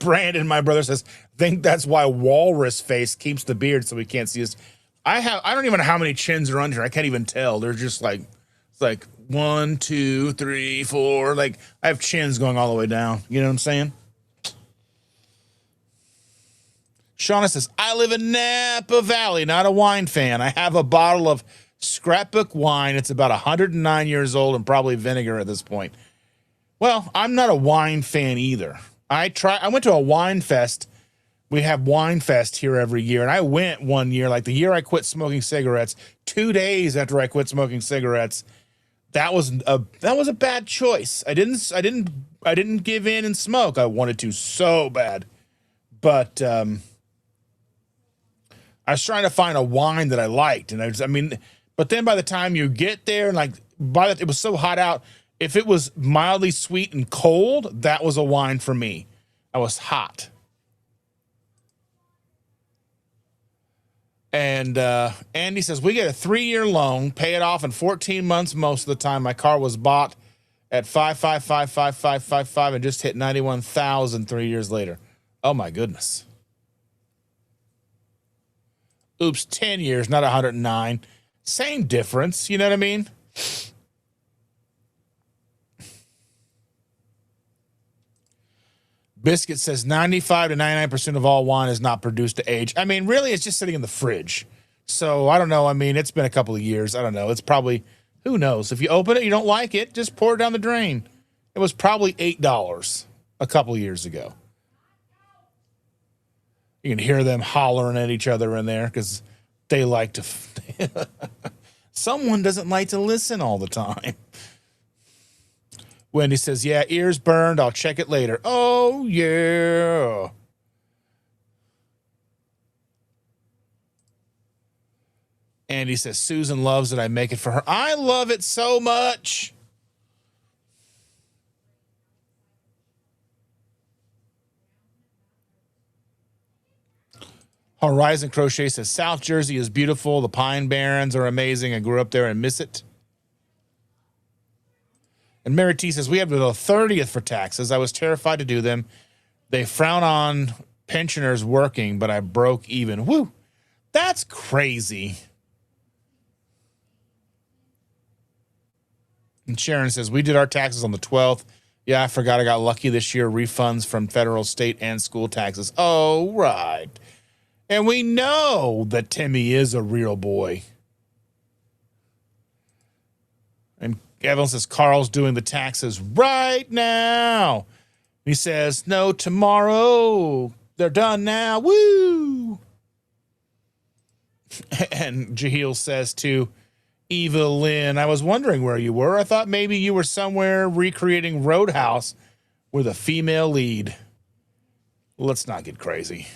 Brandon, my brother, says, think that's why Walrus Face keeps the beard so we can't see us. I don't even know how many chins are under. I can't even tell. They're just like, it's like 1, 2, 3, 4. Like I have chins going all the way down. You know what I'm saying? Shauna says, I live in Napa Valley, not a wine fan. I have a bottle of scrapbook wine. It's about 109 years old and probably vinegar at this point. Well, I'm not a wine fan either. I went to a wine fest. We have wine fest here every year. And I went one year, like the year I quit smoking cigarettes, 2 days after I quit smoking cigarettes. That was a bad choice. I didn't give in and smoke. I wanted to so bad. But I was trying to find a wine that I liked. And but then by the time you get there and it was so hot out, if it was mildly sweet and cold, that was a wine for me. I was hot. And Andy says, we get a 3-year loan, pay it off in 14 months most of the time. My car was bought at 5555555 and just hit 91,000 3 years later. Oh my goodness. Oops, 10 years, not 109. Same difference, you know what I mean? Biscuit says 95 to 99% of all wine is not produced to age. I mean, really, it's just sitting in the fridge. So I don't know. I mean, it's been a couple of years. I don't know. It's probably, who knows? If you open it, you don't like it, just pour it down the drain. It was probably $8 a couple of years ago. You can hear them hollering at each other in there because they like to. Someone doesn't like to listen all the time. Wendy says, yeah, ears burned. I'll check it later. Oh, yeah. Andy says, Susan loves that I make it for her. I love it so much. Horizon Crochet says, South Jersey is beautiful. The Pine Barrens are amazing. I grew up there and miss it. And Mary T says, we have the 30th for taxes. I was terrified to do them. They frown on pensioners working, but I broke even. Woo! That's crazy. And Sharon says, we did our taxes on the 12th. Yeah, I forgot I got lucky this year. Refunds from federal, state, and school taxes. Oh, right. And we know that Timmy is a real boy. And Evelyn says, Carl's doing the taxes right now. He says, no, tomorrow. They're done now. Woo! And Jahil says to Evelyn, I was wondering where you were. I thought maybe you were somewhere recreating Roadhouse with a female lead. Let's not get crazy.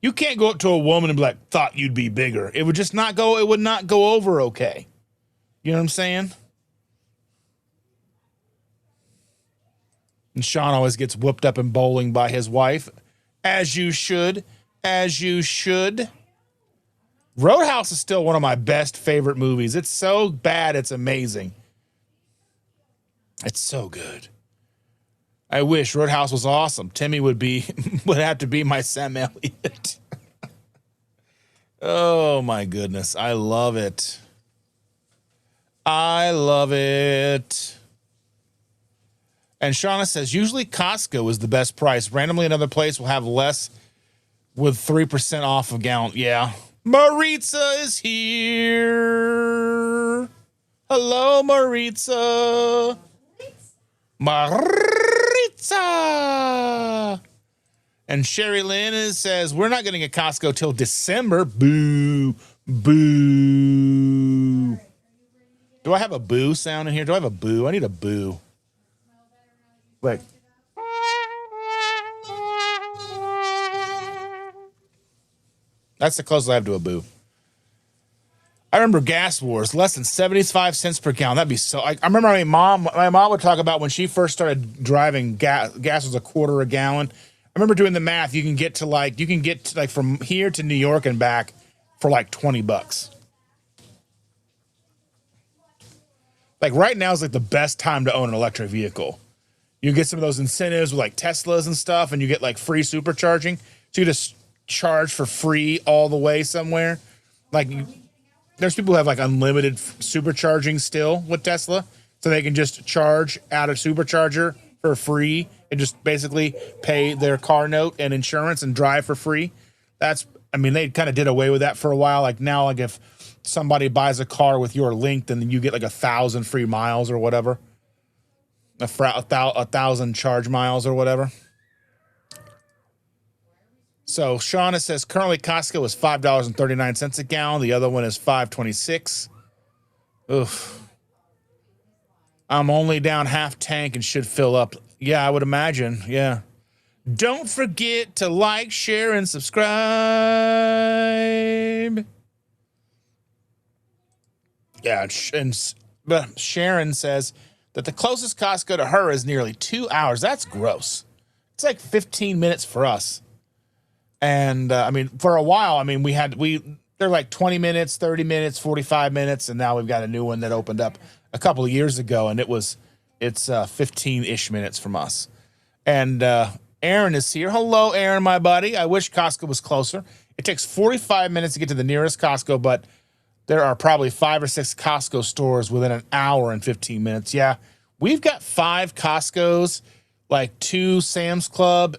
You can't go up to a woman and be like, thought you'd be bigger. It would not go over okay. You know what I'm saying? And Sean always gets whooped up in bowling by his wife. As you should. As you should. Roadhouse is still one of my best favorite movies. It's so bad, it's amazing. It's so good. I wish Roadhouse was awesome. Timmy would have to be my Sam Elliott. Oh my goodness. I love it. I love it. And Shauna says, usually Costco is the best price. Randomly another place will have less with 3% off a gallon. Yeah. Maritza is here. Hello, Maritza. Maritza. And Sherry Lynn says, we're not getting a Costco till December. Boo. Boo. Do I have a boo sound in here? Do I have a boo? I need a boo. Wait. That's the closest I have to a boo. I remember gas wars, less than 75 cents per gallon. That'd be so. I remember my mom would talk about when she first started driving, gas was $0.25 a gallon. I remember doing the math. You can get to from here to New York and back for like $20. Like right now is like the best time to own an electric vehicle. You get some of those incentives with like Teslas and stuff, and you get like free supercharging. So you just charge for free all the way somewhere. Like there's people who have like unlimited supercharging still with Tesla, so they can just charge out of supercharger for free and just basically pay their car note and insurance and drive for free. I mean, they kind of did away with that for a while. Like now, like if somebody buys a car with your link, then you get like 1,000 free miles or whatever. A 1,000 charge miles or whatever. So Shauna says currently Costco is $5.39 a gallon. The other one is $5.26. Oof. I'm only down half tank and should fill up. Yeah, I would imagine. Yeah. Don't forget to like, share, and subscribe. Yeah, and Sharon says that the closest Costco to her is nearly 2 hours. That's gross. It's like 15 minutes for us. And I mean, for a while, I mean, they're like 20 minutes, 30 minutes, 45 minutes, and now we've got a new one that opened up a couple of years ago, and it's 15-ish minutes from us. And Aaron is here. Hello, Aaron, my buddy. I wish Costco was closer. It takes 45 minutes to get to the nearest Costco, but there are probably 5 or 6 Costco stores within an hour and 15 minutes. Yeah, we've got 5 Costcos, like 2 Sam's Club,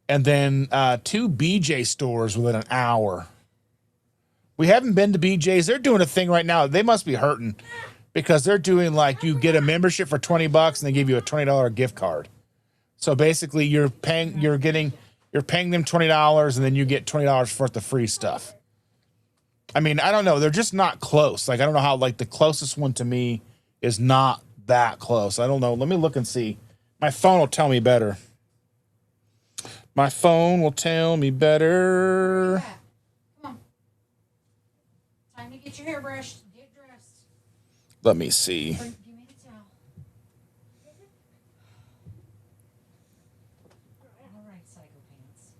and then 2 BJ stores within an hour. We haven't been to BJ's. They're doing a thing right now. They must be hurting because they're doing like you get a membership for $20 and they give you a $20 gift card. So basically you're paying them $20 and then you get $20 worth of free stuff. I mean, I don't know. They're just not close. Like, I don't know how, like, the closest one to me is not that close. I don't know. Let me look and see. My phone will tell me better. My phone will tell me better. Come on. Time to get your hair brushed. Get dressed. Let me see. Give me the towel. All right, Psycho Pants.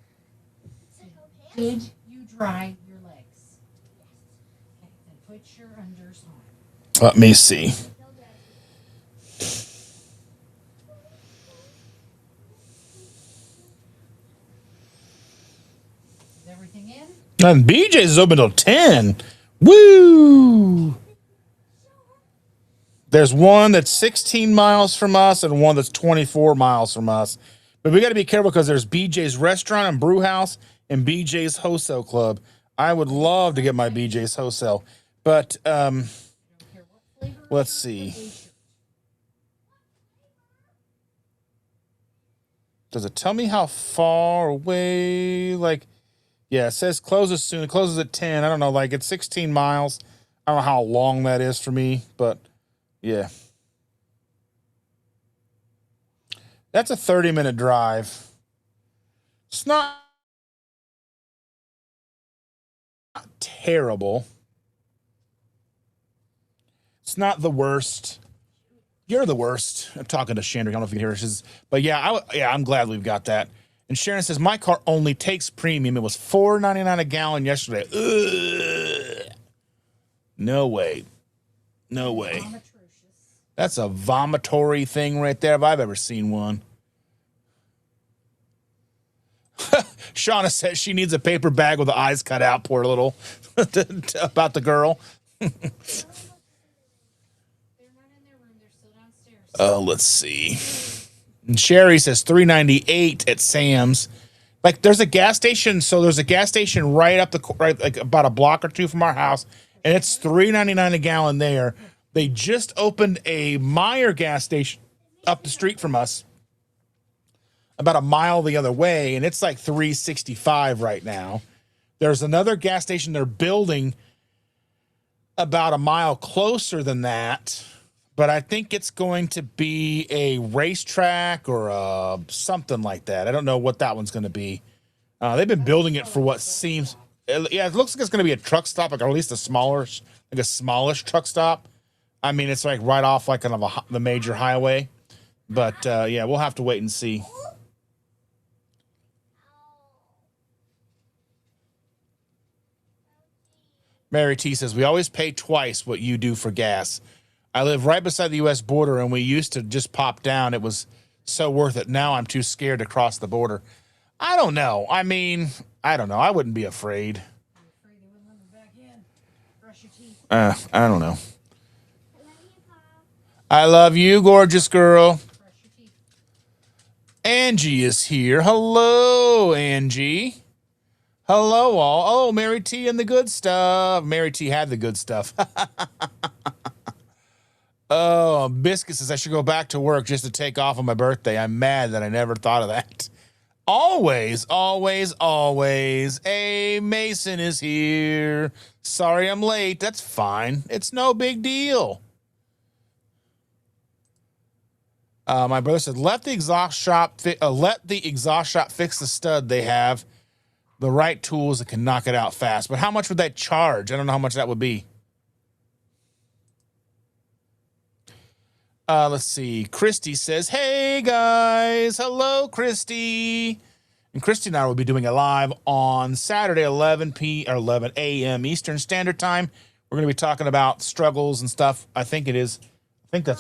Did you dry your legs? Okay, then put your unders on. Let me see. Everything in? And BJ's is open till 10. Woo! There's one that's 16 miles from us and one that's 24 miles from us. But we got to be careful because there's BJ's Restaurant and Brew House and BJ's Wholesale Club. I would love to get my BJ's Wholesale. But let's see. Does it tell me how far away? Like, yeah, it says closes soon. It closes at 10. I don't know, like it's 16 miles. I don't know how long that is for me, but yeah. That's a 30-minute drive. It's not terrible. It's not the worst. You're the worst. I'm talking to Chandra. I don't know if you can hear her. But yeah, I'm glad we've got that. And Sharon says, my car only takes premium. It was $4.99 a gallon yesterday. Ugh. No way. No way. That's a vomitory thing right there if I've ever seen one. Shauna says she needs a paper bag with the eyes cut out, poor little, about the girl. Oh, let's see. And Sherry says $3.98 at Sam's. Like, there's a gas station. So there's a gas station right like about a block or two from our house, and it's $3.99 a gallon there. They just opened a Meijer gas station up the street from us, about a mile the other way, and it's like $3.65 right now. There's another gas station they're building about a mile closer than that. But I think it's going to be a racetrack or something like that. I don't know what that one's going to be. They've been building it for what seems, yeah, it looks like it's going to be a truck stop, like, or at least a smallish truck stop. I mean, it's like right off like kind of the major highway. But yeah, we'll have to wait and see. Mary T says, we always pay twice what you do for gas. I live right beside the U.S. border, and we used to just pop down. It was so worth it. Now I'm too scared to cross the border. I don't know. I mean, I don't know. I wouldn't be afraid. I don't know. I love you, gorgeous girl. Angie is here. Hello, Angie. Hello, all. Oh, Mary T and the good stuff. Mary T had the good stuff. Oh, Biscuit says I should go back to work just to take off on my birthday. I'm mad that I never thought of that. Always, always, always. Hey, Mason is here. Sorry I'm late. That's fine. It's no big deal. My brother said, let the exhaust shop fix the stud. They have the right tools that can knock it out fast. But how much would that charge? I don't know how much that would be. Let's see. Christy says, hey, guys. Hello, Christy. And Christy and I will be doing it live on Saturday, 11 a.m. Eastern Standard Time. We're going to be talking about struggles and stuff. I think that's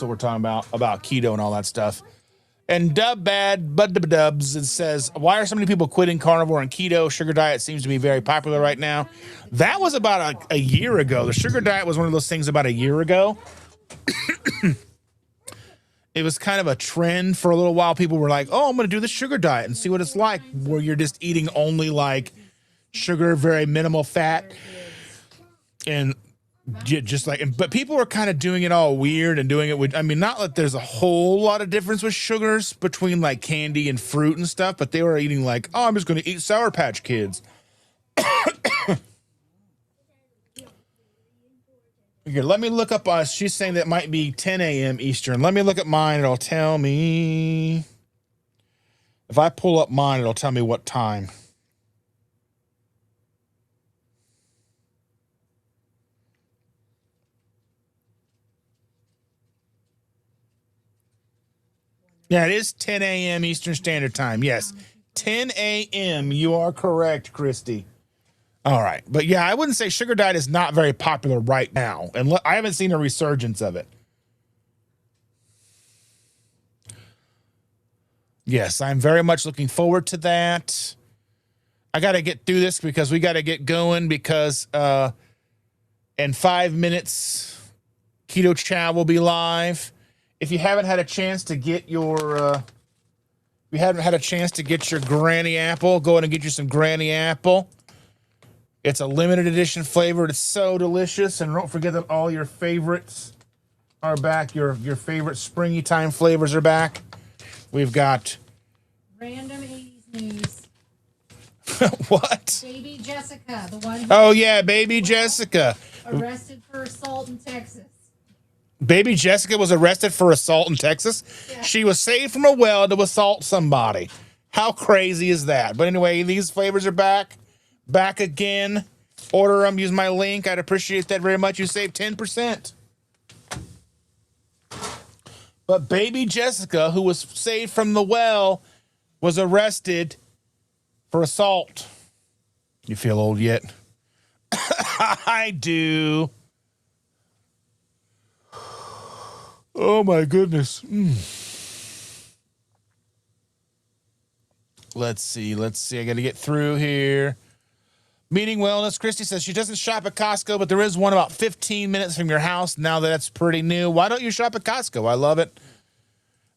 what we're talking about keto and all that stuff. And Dubs, it says, why are so many people quitting carnivore and keto? Sugar diet seems to be very popular right now. That was about a year ago. The sugar diet was one of those things about a year ago. It was kind of a trend for a little while. People were like, oh, I'm going to do the sugar diet and see what it's like, where you're just eating only like sugar, very minimal fat. And just like, but people were kind of doing it all weird and doing it with, I mean, not that there's a whole lot of difference with sugars between like candy and fruit and stuff, but they were eating like, oh, I'm just going to eat Sour Patch Kids. Here, let me look up. She's saying that might be 10 a.m. Eastern. Let me look at mine. It'll tell me. If I pull up mine, it'll tell me what time. Yeah, it is 10 a.m. Eastern Standard Time. Yes, 10 a.m. You are correct, Christy. All right. But yeah, I wouldn't say sugar diet is not very popular right now. And I haven't seen a resurgence of it. Yes, I'm very much looking forward to that. I got to get through this because we got to get going because in 5 minutes, Keto Chow will be live. If you haven't had a chance to get your Granny Apple, go ahead and get you some Granny Apple. It's a limited edition flavor. It's so delicious. And don't forget that all your favorites are back. Your favorite springy time flavors are back. We've got random 80s news. What? Baby Jessica, the one. Oh yeah, baby Jessica. Arrested for assault in Texas. Baby Jessica was arrested for assault in Texas. Yeah. She was saved from a well to assault somebody. How crazy is that? But anyway, these flavors are back. Back again. Order them. Use my link. I'd appreciate that very much. You save 10%. But baby Jessica, who was saved from the well, was arrested for assault. You feel old yet? I do. Oh my goodness. Let's see. I got to get through here. Meeting Wellness. Christy says she doesn't shop at Costco, but there is one about 15 minutes from your house. Now that's pretty new. Why don't you shop at Costco? I love it.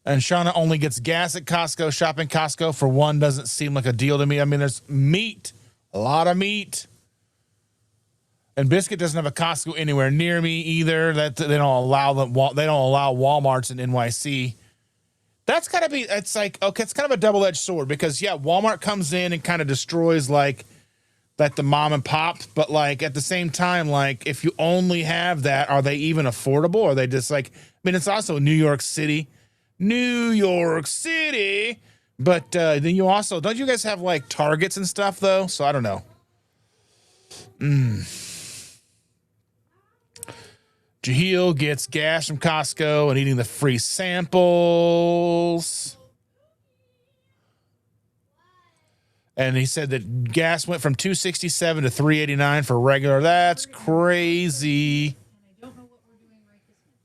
And Shauna only gets gas at Costco. Shopping Costco for one doesn't seem like a deal to me. I mean, there's meat, a lot of meat. And Biscuit doesn't have a Costco anywhere near me either. That they don't allow Walmarts in NYC. That's gotta be. It's like, okay, it's kind of a double-edged sword because yeah, Walmart comes in and kind of destroys like the mom and pop, but like at the same time, like if you only have that, are they even affordable? Or are they just like? I mean, it's also New York City. But then you also don't you guys have like Targets and stuff though? So I don't know. Jahil gets gas from Costco and eating the free samples. And he said that gas went from $2.67 to $3.89 for regular. That's crazy.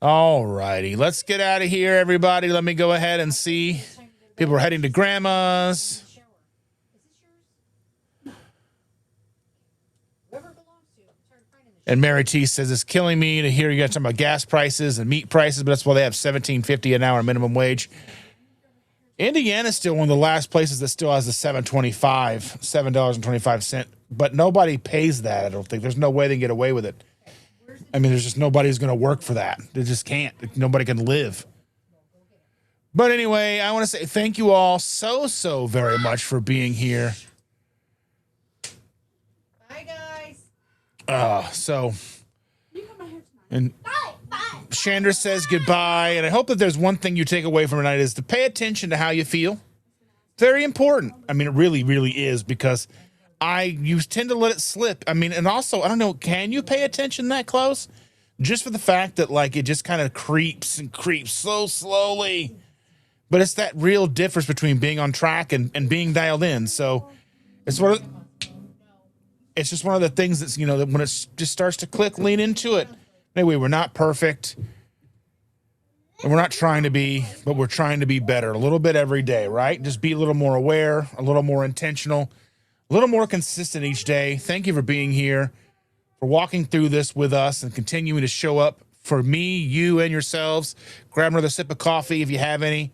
All righty. Let's get out of here, everybody. Let me go ahead and see. People are heading to grandma's. And Mary T says, it's killing me to hear you guys talking about gas prices and meat prices, but that's why they have $17.50 an hour minimum wage. Indiana's still one of the last places that still has the $7.25, but nobody pays that, I don't think. There's no way they can get away with it. I mean, there's just nobody who's going to work for that. They just can't. Nobody can live. But anyway, I want to say thank you all so very much for being here. Bye, guys. And Chandra says goodbye, and I hope that there's one thing you take away from tonight is to pay attention to how you feel. Very important. I mean, it really is, because you tend to let it slip. I mean, and also, I don't know, can you pay attention that close? Just for the fact that, like, it just kind of creeps and creeps so slowly. But it's that real difference between being on track and being dialed in. So it's just one of the things that's, you know, that when it just starts to click, lean into it. Anyway, we're not perfect, and we're not trying to be, but we're trying to be better a little bit every day, right? Just be a little more aware, a little more intentional, a little more consistent each day. Thank you for being here, for walking through this with us and continuing to show up for me, you, and yourselves. Grab another sip of coffee if you have any,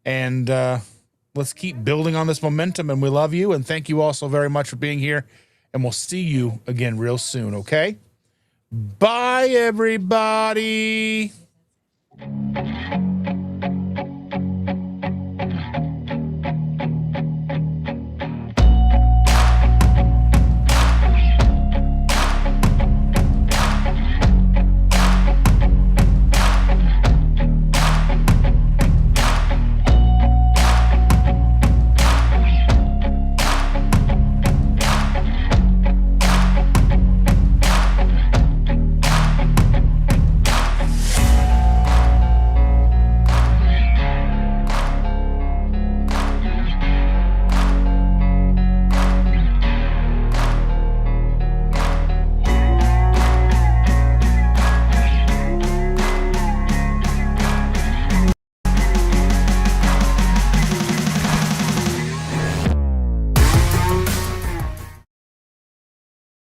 and let's keep building on this momentum, and we love you, and thank you all so very much for being here, and we'll see you again real soon, okay? Bye, everybody.